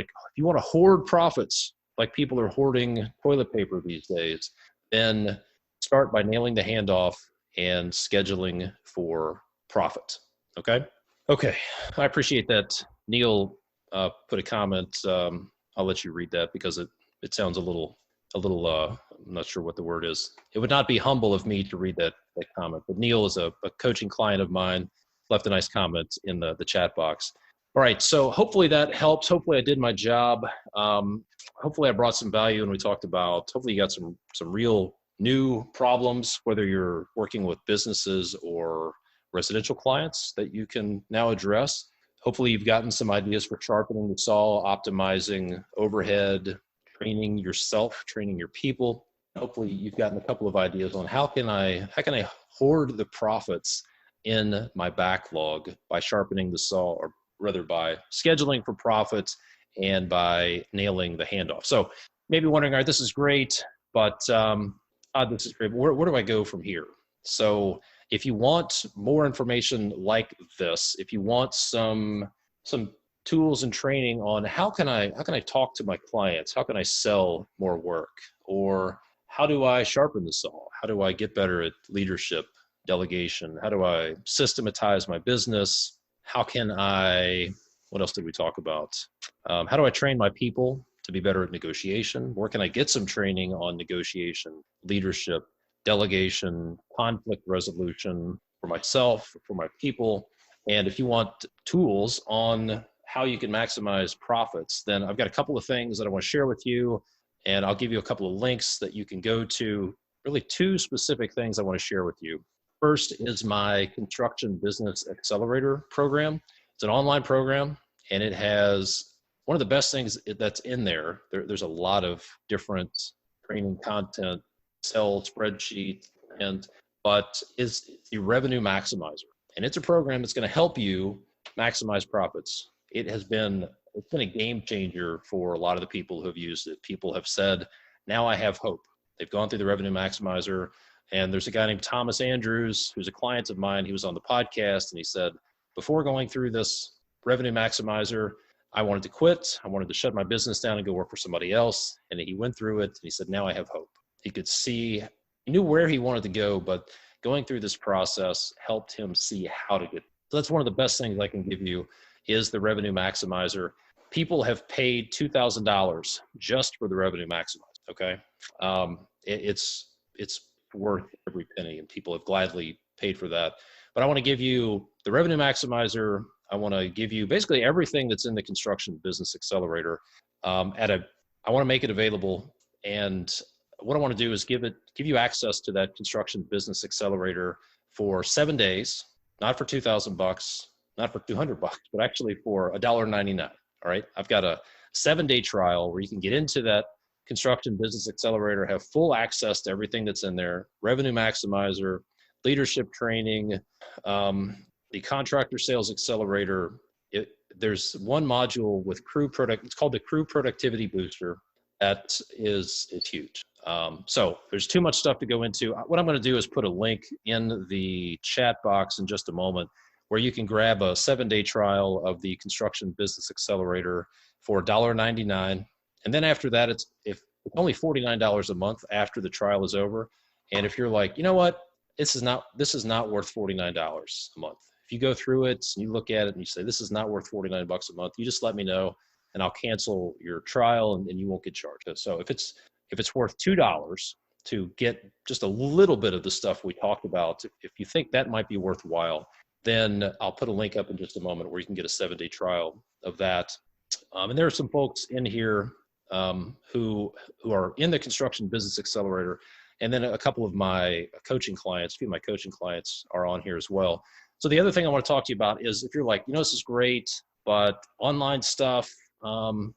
want to hoard profits like people are hoarding toilet paper these days, then start by nailing the handoff and scheduling for profit. Okay. I appreciate that. Neil put a comment. I'll let you read that because it sounds a little. I'm not sure what the word is. It would not be humble of me to read that comment. But Neil is a coaching client of mine. Left a nice comment in the chat box. All right. So hopefully that helps. Hopefully I did my job. Hopefully I brought some value, and we talked about. Hopefully you got some real new problems, whether you're working with businesses or residential clients, that you can now address. Hopefully you've gotten some ideas for sharpening the saw, optimizing overhead, training yourself, training your people. Hopefully you've gotten a couple of ideas on how can I hoard the profits in my backlog by sharpening the saw, or rather by scheduling for profits and by nailing the handoff. So maybe wondering, all right, this is great, but this is great, but where do I go from here? So if you want more information like this, if you want some tools and training on how can I talk to my clients, how can I sell more work, or how do I sharpen the saw, how do I get better at leadership, delegation, how do I systematize my business, how can I, what else did we talk about? How do I train my people to be better at negotiation? Where can I get some training on negotiation, leadership, delegation, conflict resolution for myself, for my people? And if you want tools on how you can maximize profits, then I've got a couple of things that I want to share with you, and I'll give you a couple of links that you can go to. Really two specific things I want to share with you. First is my Construction Business Accelerator program. It's an online program, and it has one of the best things that's in there. There's a lot of different training content, Excel spreadsheet, but is the revenue maximizer. And it's a program that's going to help you maximize profits. It's been a game changer for a lot of the people who have used it. People have said, now I have hope. They've gone through the revenue maximizer. And there's a guy named Thomas Andrews, who's a client of mine. He was on the podcast, and he said, before going through this revenue maximizer, I wanted to quit. I wanted to shut my business down and go work for somebody else. And he went through it, and he said, now I have hope. He could see, he knew where he wanted to go, but going through this process helped him see how to get. So that's one of the best things I can give you is the revenue maximizer. People have paid $2,000 just for the revenue maximizer. Okay. It's worth every penny, and people have gladly paid for that. But I want to give you the revenue maximizer. I want to give you basically everything that's in the Construction Business Accelerator. I want to make it available, and what I want to do is give you access to that Construction Business Accelerator for 7 days, not for $2,000, not for $200, but actually for $1.99. All right, I've got a 7-day trial where you can get into that Construction Business Accelerator, have full access to everything that's in there: revenue maximizer, leadership training, the contractor sales accelerator. There's one module with it's called the Crew Productivity Booster. That is huge. So there's too much stuff to go into. What I'm going to do is put a link in the chat box in just a moment where you can grab a 7-day trial of the Construction Business Accelerator for $1.99. And then after that, it's only $49 a month after the trial is over. And if you're like, you know what, this is not worth $49 a month. If you go through it and you look at it and you say, this is not worth $49 a month, you just let me know and I'll cancel your trial and you won't get charged. So if it's worth $2 to get just a little bit of the stuff we talked about, if you think that might be worthwhile, then I'll put a link up in just a moment where you can get a 7-day trial of that. And there are some folks in here who are in the Construction Business Accelerator. And then a couple of my coaching clients, a few of my coaching clients are on here as well. So the other thing I want to talk to you about is if you're like, this is great, but online stuff, I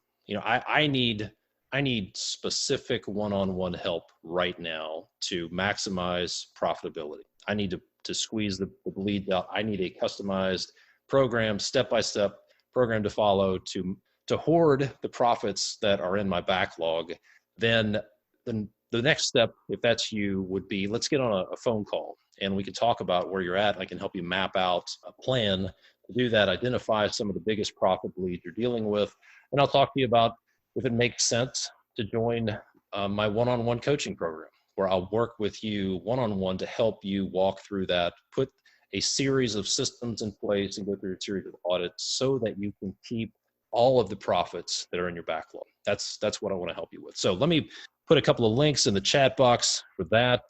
need specific one-on-one help right now to maximize profitability. I need to squeeze the bleed out. I need a customized program, step-by-step program to follow to hoard the profits that are in my backlog. Then the next step, if that's you, would be, let's get on a phone call and we can talk about where you're at. I can help you map out a plan to do that, identify some of the biggest profit bleeds you're dealing with. And I'll talk to you about if it makes sense to join my one-on-one coaching program, where I'll work with you one-on-one to help you walk through that, put a series of systems in place and go through a series of audits so that you can keep all of the profits that are in your backlog. That's what I want to help you with. So let me put a couple of links in the chat box for that.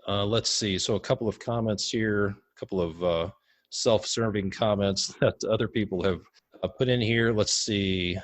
Let's see. So a couple of comments here, a couple of self-serving comments that other people have put in here. Let's see.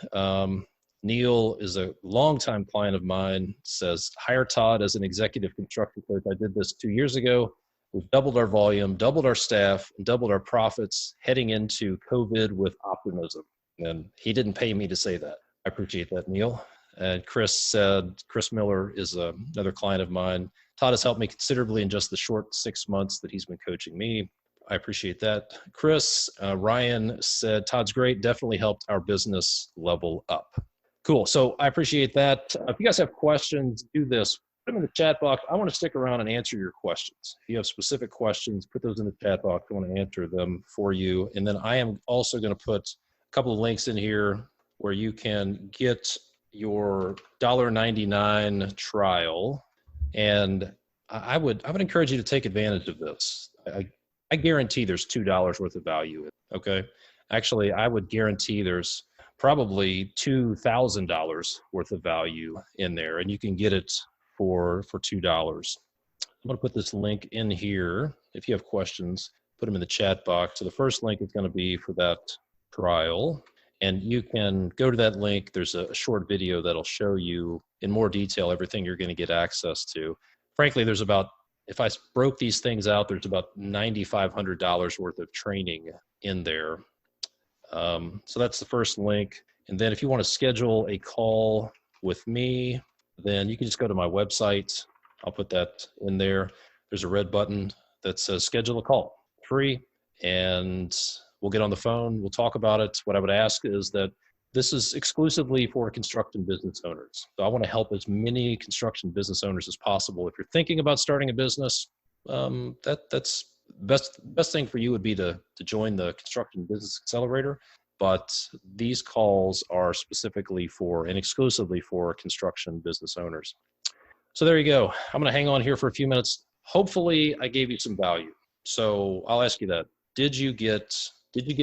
Neil is a longtime client of mine, says, hire Todd as an executive construction coach. I did this 2 years ago. We've doubled our volume, doubled our staff, and doubled our profits heading into COVID with optimism. And he didn't pay me to say that. I appreciate that, Neil. And Chris said, Chris Miller is another client of mine. Todd has helped me considerably in just the short 6 months that he's been coaching me. I appreciate that. Chris, Ryan said, Todd's great, definitely helped our business level up. Cool, so I appreciate that. If you guys have questions, do this. Put them in the chat box. I want to stick around and answer your questions. If you have specific questions, put those in the chat box. I want to answer them for you. And then I am also going to put a couple of links in here where you can get your $1.99 trial. And I would encourage you to take advantage of this. I guarantee there's $2 worth of value. Okay. Actually, I would guarantee there's probably $2,000 worth of value in there, and you can get it for $2. I'm going to put this link in here. If you have questions, put them in the chat box. So the first link is going to be for that trial, and you can go to that link. There's a short video that'll show you in more detail everything you're going to get access to. Frankly, there's about, if I broke these things out, there's about $9,500 worth of training in there. So that's the first link. And then if you want to schedule a call with me, then you can just go to my website. I'll put that in there. There's a red button that says schedule a call, free, and we'll get on the phone. We'll talk about it. What I would ask is that this is exclusively for construction business owners. So I want to help as many construction business owners as possible. If you're thinking about starting a business, that's best thing for you would be to join the Construction Business Accelerator. But these calls are specifically for and exclusively for construction business owners. So there you go. I'm going to hang on here for a few minutes. Hopefully I gave you some value. So I'll ask you that. Did you get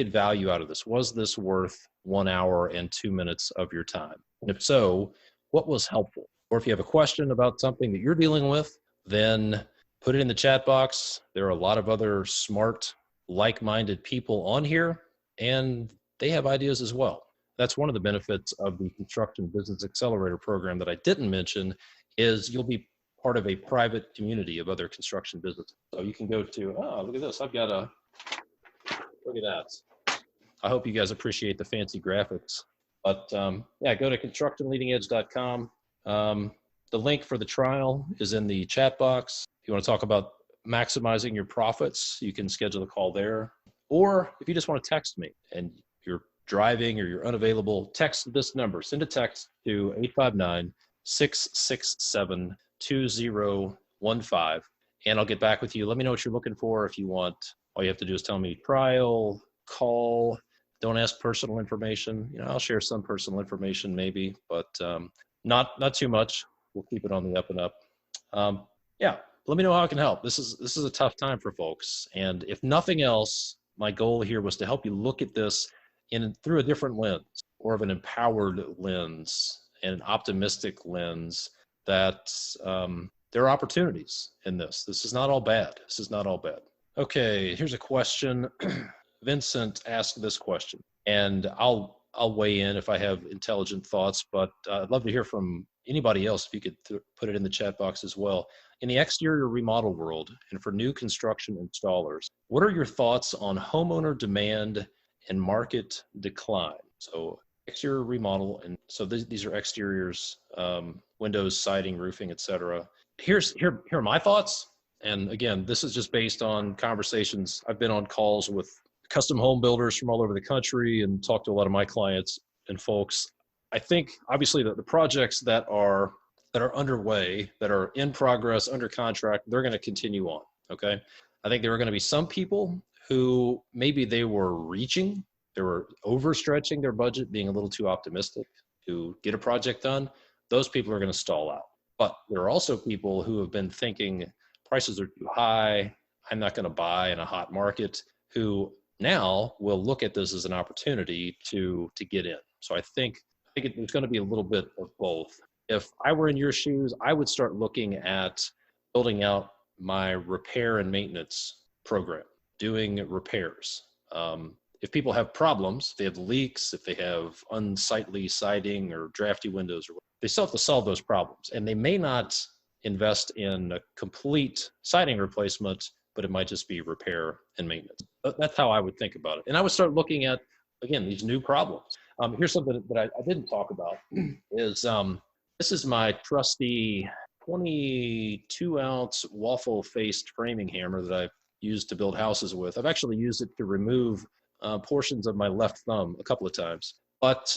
value out of this? Was this worth 1 hour and 2 minutes of your time? And if so, what was helpful? Or if you have a question about something that you're dealing with, then put it in the chat box. There are a lot of other smart, like-minded people on here, and they have ideas as well. That's one of the benefits of the Construction Business Accelerator program that I didn't mention is you'll be part of a private community of other construction businesses. So you can go to, oh, look at this. Look at that. I hope you guys appreciate the fancy graphics. But yeah, go to constructionleadingedge.com. The link for the trial is in the chat box. If you want to talk about maximizing your profits, you can schedule a call there. Or if you just want to text me and you're driving or you're unavailable, text this number. Send a text to 859-667-2015, and I'll get back with you. Let me know what you're looking for. If you want, all you have to do is tell me trial, call. Don't ask personal information. You know, I'll share some personal information maybe, but not too much. We'll keep it on the up and up. Yeah, let me know how I can help. This is a tough time for folks, and if nothing else, my goal here was to help you look at this through a different lens, or of an empowered lens and an optimistic lens, that there are opportunities in this. This is not all bad. This is not all bad. Okay, here's a question. Vincent asked this question, and I'll weigh in if I have intelligent thoughts, but I'd love to hear from anybody else if you could put it in the chat box as well. In the exterior remodel world and for new construction installers, what are your thoughts on homeowner demand and market decline? So exterior remodel, and so these are exteriors, windows, siding, roofing, etc. Here are my thoughts. And again, this is just based on conversations. I've been on calls with custom home builders from all over the country and talked to a lot of my clients and folks. I think obviously the projects that are underway, that are in progress, under contract, they're going to continue on. Okay. I think there are going to be some people who maybe they were overstretching their budget, being a little too optimistic to get a project done. Those people are going to stall out. But there are also people who have been thinking prices are too high, I'm not going to buy in a hot market, who now will look at this as an opportunity to get in. So I think it's going to be a little bit of both. If I were in your shoes, I would start looking at building out my repair and maintenance program, doing repairs. If people have problems, if they have leaks, if they have unsightly siding or drafty windows, they still have to solve those problems. And they may not invest in a complete siding replacement, but it might just be repair and maintenance. That's how I would think about it. And I would start looking at, again, these new problems. Here's something that I didn't talk about is this is my trusty 22-ounce waffle-faced framing hammer that I've used to build houses with. I've actually used it to remove portions of my left thumb a couple of times. But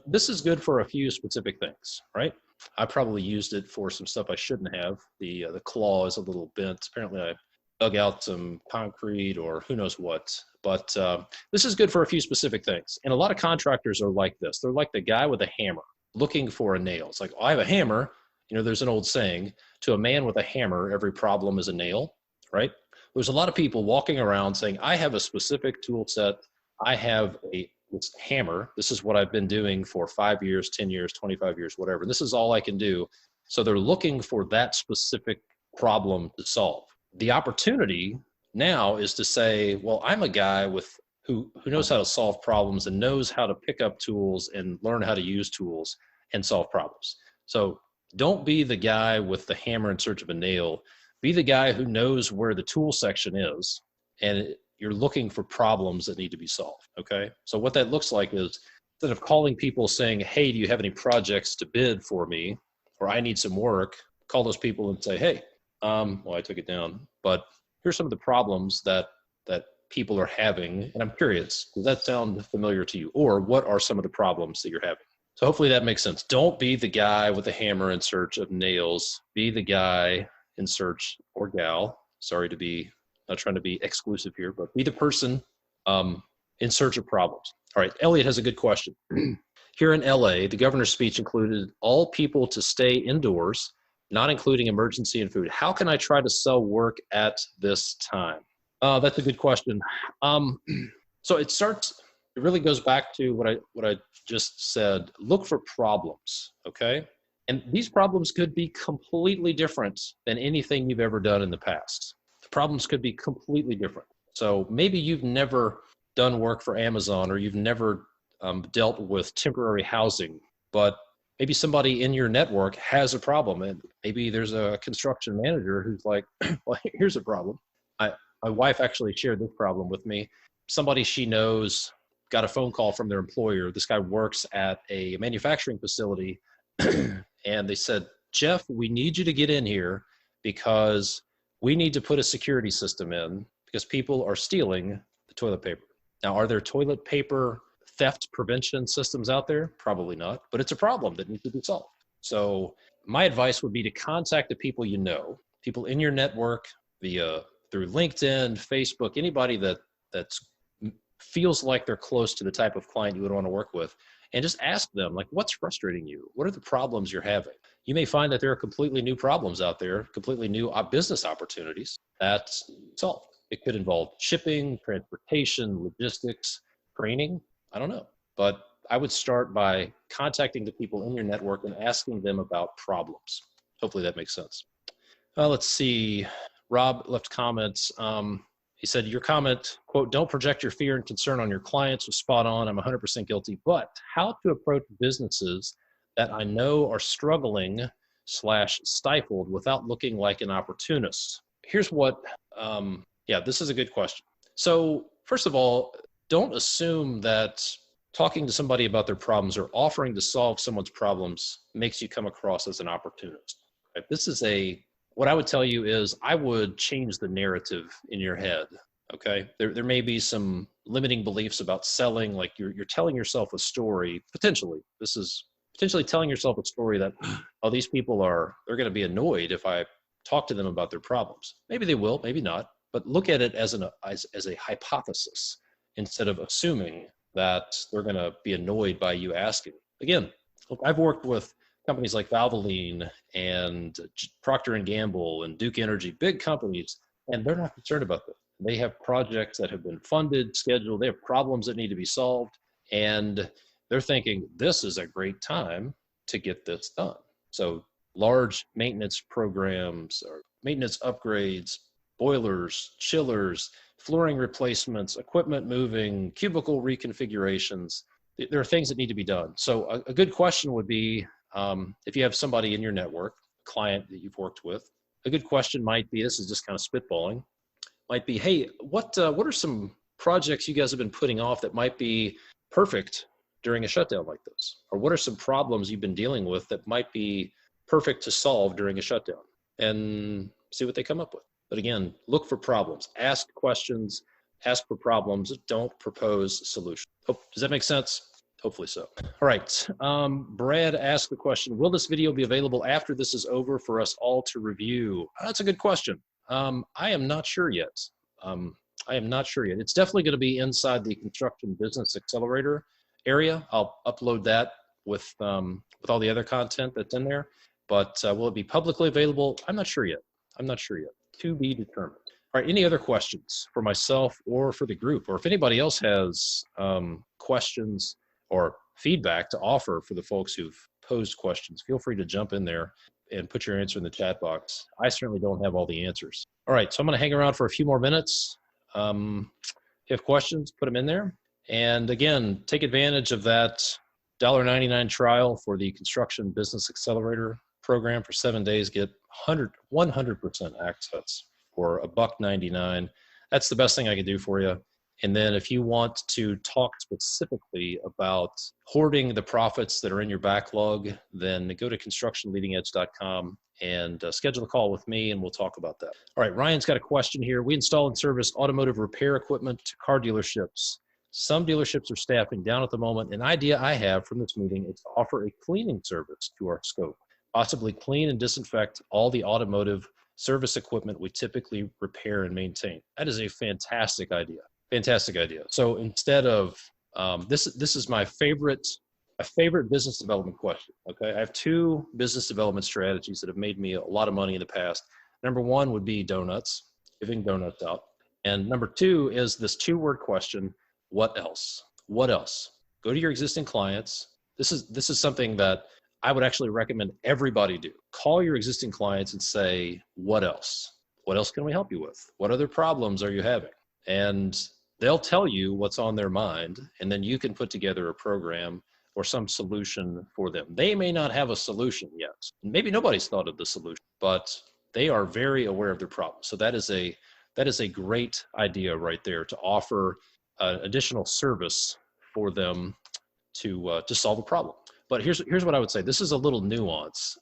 this is good for a few specific things, right? I probably used it for some stuff I shouldn't have. The claw is a little bent. Apparently I dug out some concrete or who knows what. But this is good for a few specific things. And a lot of contractors are like this. They're like the guy with a hammer looking for a nail. It's like, oh, I have a hammer. You know, there's an old saying, to a man with a hammer, every problem is a nail, right? There's a lot of people walking around saying, I have a specific tool set. I have this hammer. This is what I've been doing for 5 years, 10 years, 25 years, whatever. This is all I can do. So they're looking for that specific problem to solve. The opportunity now is to say, well, I'm a guy who knows how to solve problems and knows how to pick up tools and learn how to use tools and solve problems. So don't be the guy with the hammer in search of a nail. Be the guy who knows where the tool section is and you're looking for problems that need to be solved, okay? So what that looks like is, instead of calling people saying, hey, do you have any projects to bid for me? Or I need some work, call those people and say, hey, well, I took it down, but here's some of the problems that people are having. And I'm curious, does that sound familiar to you? Or what are some of the problems that you're having? So hopefully that makes sense. Don't be the guy with a hammer in search of nails. Be the guy in search, or gal, sorry to be, not trying to be exclusive here, but be the person in search of problems. All right, Elliot has a good question. Here in LA, the governor's speech included all people to stay indoors, not including emergency and food. How can I try to sell work at this time? That's a good question. So it really goes back to what I just said. Look for problems, okay? And these problems could be completely different than anything you've ever done in the past. The problems could be completely different. So maybe you've never done work for Amazon, or you've never dealt with temporary housing, but maybe somebody in your network has a problem, and maybe there's a construction manager who's like, well, here's a problem. My wife actually shared this problem with me. Somebody she knows got a phone call from their employer. This guy works at a manufacturing facility, and they said, Jeff, we need you to get in here because we need to put a security system in because people are stealing the toilet paper. Now, are there toilet paper theft prevention systems out there? Probably not, but it's a problem that needs to be solved. So my advice would be to contact the people you know, people in your network through LinkedIn, Facebook, anybody that feels like they're close to the type of client you would want to work with, and just ask them, like, what's frustrating you? What are the problems you're having? You may find that there are completely new problems out there, completely new business opportunities that's solved. It could involve shipping, transportation, logistics, training. I don't know. But I would start by contacting the people in your network and asking them about problems. Hopefully that makes sense. Let's see. Rob left comments. He said, your comment, quote, don't project your fear and concern on your clients was spot on. I'm 100% guilty. But how to approach businesses that I know are struggling / stifled without looking like an opportunist? Here's what, this is a good question. So first of all, don't assume that talking to somebody about their problems or offering to solve someone's problems makes you come across as an opportunist. Right? What I would tell you is I would change the narrative in your head, okay? There may be some limiting beliefs about selling, like you're telling yourself a story, potentially. This is potentially telling yourself a story that, oh, these people they're gonna be annoyed if I talk to them about their problems. Maybe they will, maybe not, but look at it as a hypothesis instead of assuming that they're gonna be annoyed by you asking. Again, look, I've worked with companies like Valvoline and Procter & Gamble and Duke Energy, big companies, and they're not concerned about this. They have projects that have been funded, scheduled, they have problems that need to be solved, and they're thinking this is a great time to get this done. So large maintenance programs or maintenance upgrades, boilers, chillers, flooring replacements, equipment moving, cubicle reconfigurations, there are things that need to be done. So a good question would be, if you have somebody in your network, a client that you've worked with, a good question might be, this is just kind of spitballing, might be, hey, what are some projects you guys have been putting off that might be perfect during a shutdown like this? Or what are some problems you've been dealing with that might be perfect to solve during a shutdown? And see what they come up with. But again, look for problems, ask questions, ask for problems, don't propose solutions. Does that make sense? Hopefully so. All right. Brad asked the question, will this video be available after this is over for us all to review? That's a good question. I am not sure yet. It's definitely going to be inside the Construction Business Accelerator area. I'll upload that with all the other content that's in there. But will it be publicly available? I'm not sure yet. To be determined. All right, any other questions for myself or for the group? Or if anybody else has questions or feedback to offer for the folks who've posed questions, feel free to jump in there and put your answer in the chat box. I certainly don't have all the answers. All right, so I'm gonna hang around for a few more minutes. If you have questions, put them in there. And again, take advantage of that $1.99 trial for the Construction Business Accelerator program for 7 days. Get 100% access for $1.99. That's the best thing I can do for you. And then if you want to talk specifically about hoarding the profits that are in your backlog, then go to constructionleadingedge.com and schedule a call with me and we'll talk about that. All right, Ryan's got a question here. We install and service automotive repair equipment to car dealerships. Some dealerships are staffing down at the moment. An idea I have from this meeting is to offer a cleaning service to our scope, possibly clean and disinfect all the automotive service equipment we typically repair and maintain. That is a fantastic idea. So instead of, this is my favorite business development question, okay? I have two business development strategies that have made me a lot of money in the past. Number one would be donuts, giving donuts out. And number two is this 2-word question, what else? What else? Go to your existing clients. This is something that I would actually recommend everybody do. Call your existing clients and say, what else? What else can we help you with? What other problems are you having? And they'll tell you what's on their mind, and then you can put together a program or some solution for them. They may not have a solution yet. Maybe nobody's thought of the solution, but they are very aware of their problem. So that is a great idea right there, to offer additional service for them to solve a problem. But here's what I would say. This is a little nuance.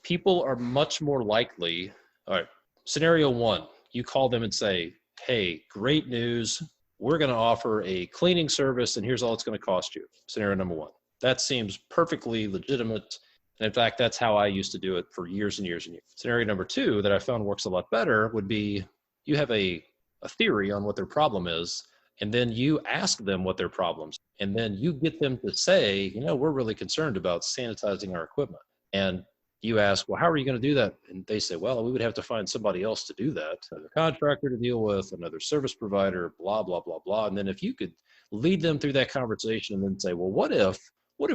People are much more likely, all right, scenario one, you call them and say, hey, great news. We're going to offer a cleaning service and here's all it's going to cost you. Scenario number one. That seems perfectly legitimate. And in fact, that's how I used to do it for years and years and years. Scenario number two that I found works a lot better would be you have a theory on what their problem is, and then you ask them what their problems are, and then you get them to say, we're really concerned about sanitizing our equipment. And you ask, well, how are you going to do that? And they say, well, we would have to find somebody else to do that, another contractor to deal with, another service provider, blah, blah, blah, blah. And then if you could lead them through that conversation and then say, well, what if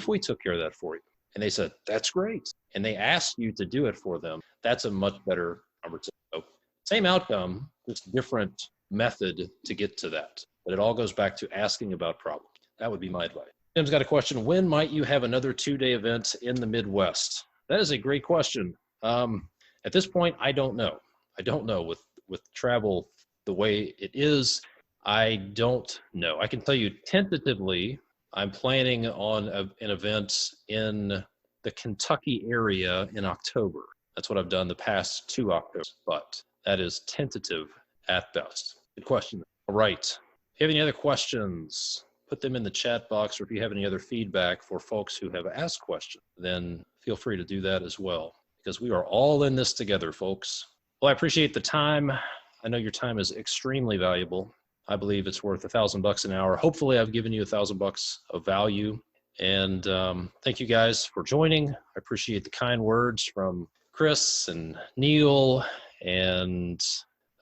we took care of that for you? And they said, that's great. And they asked you to do it for them. That's a much better conversation. So same outcome, just different method to get to that. But it all goes back to asking about problems. That would be my advice. Tim's got a question. When might you have another 2-day event in the Midwest? That is a great question. At this point, I don't know. With travel the way it is, I don't know. I can tell you tentatively, I'm planning on an event in the Kentucky area in October. That's what I've done the past 2 Octobers, but that is tentative at best. Good question. All right. If you have any other questions, put them in the chat box, or if you have any other feedback for folks who have asked questions, then feel free to do that as well, because we are all in this together, folks. Well, I appreciate the time. I know your time is extremely valuable. I believe it's worth $1,000 an hour. Hopefully I've given you $1,000 of value. And thank you guys for joining. I appreciate the kind words from Chris and Neil and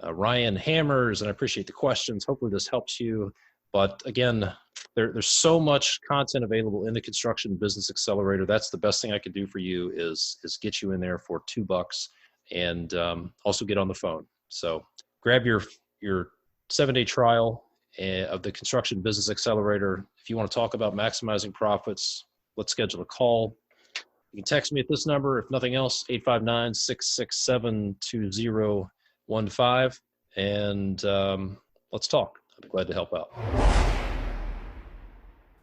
Ryan Hammers, and I appreciate the questions. Hopefully this helps you. But again, there's so much content available in the Construction Business Accelerator. That's the best thing I could do for you is get you in there for $2 and also get on the phone. So grab your 7-day trial of the Construction Business Accelerator. If you want to talk about maximizing profits, let's schedule a call. You can text me at this number. If nothing else, 859-667-2015. and let's talk. I'd be glad to help out.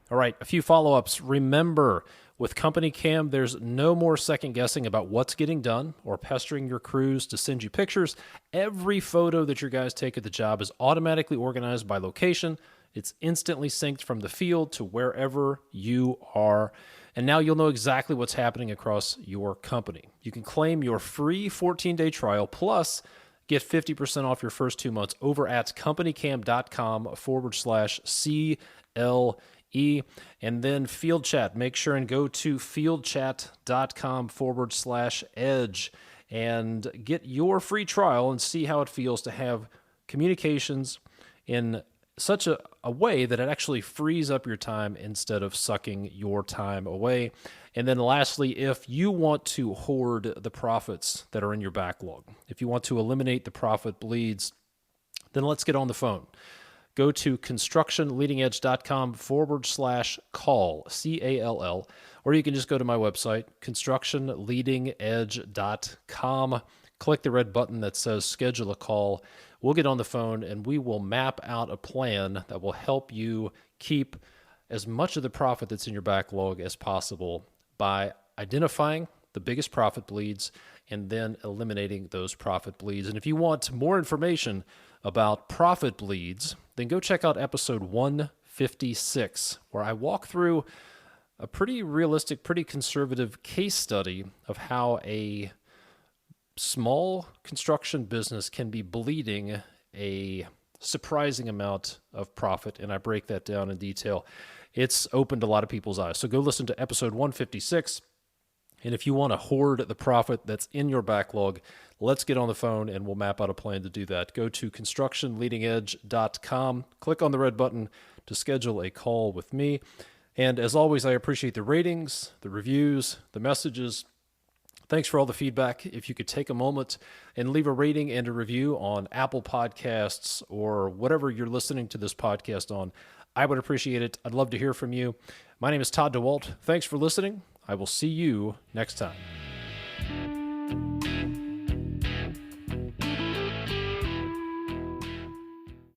All right, a few follow-ups. Remember, with Company Cam, there's no more second guessing about what's getting done or pestering your crews to send you pictures. Every photo that your guys take at the job is automatically organized by location. It's instantly synced from the field to wherever you are. And now you'll know exactly what's happening across your company. You can claim your free 14-day trial plus get 50% off your first 2 months over at companycam.com/CLE. And then Field Chat. Make sure and go to fieldchat.com/edge and get your free trial and see how it feels to have communications in such a way that it actually frees up your time instead of sucking your time away. And then lastly, if you want to hoard the profits that are in your backlog, if you want to eliminate the profit bleeds, then let's get on the phone. Go to constructionleadingedge.com/call, CALL, or you can just go to my website, constructionleadingedge.com. Click the red button that says schedule a call. We'll get on the phone and we will map out a plan that will help you keep as much of the profit that's in your backlog as possible by identifying the biggest profit bleeds and then eliminating those profit bleeds. And if you want more information about profit bleeds, then go check out episode 156, where I walk through a pretty realistic, pretty conservative case study of how a small construction business can be bleeding a surprising amount of profit, and I break that down in detail. It's opened a lot of people's eyes. So go listen to episode 156. And if you want to hoard the profit that's in your backlog, let's get on the phone and we'll map out a plan to do that. Go to constructionleadingedge.com, click on the red button to schedule a call with me. And as always, I appreciate the ratings, the reviews, the messages. Thanks for all the feedback. If you could take a moment and leave a rating and a review on Apple Podcasts or whatever you're listening to this podcast on, I would appreciate it. I'd love to hear from you. My name is Todd DeWalt. Thanks for listening. I will see you next time.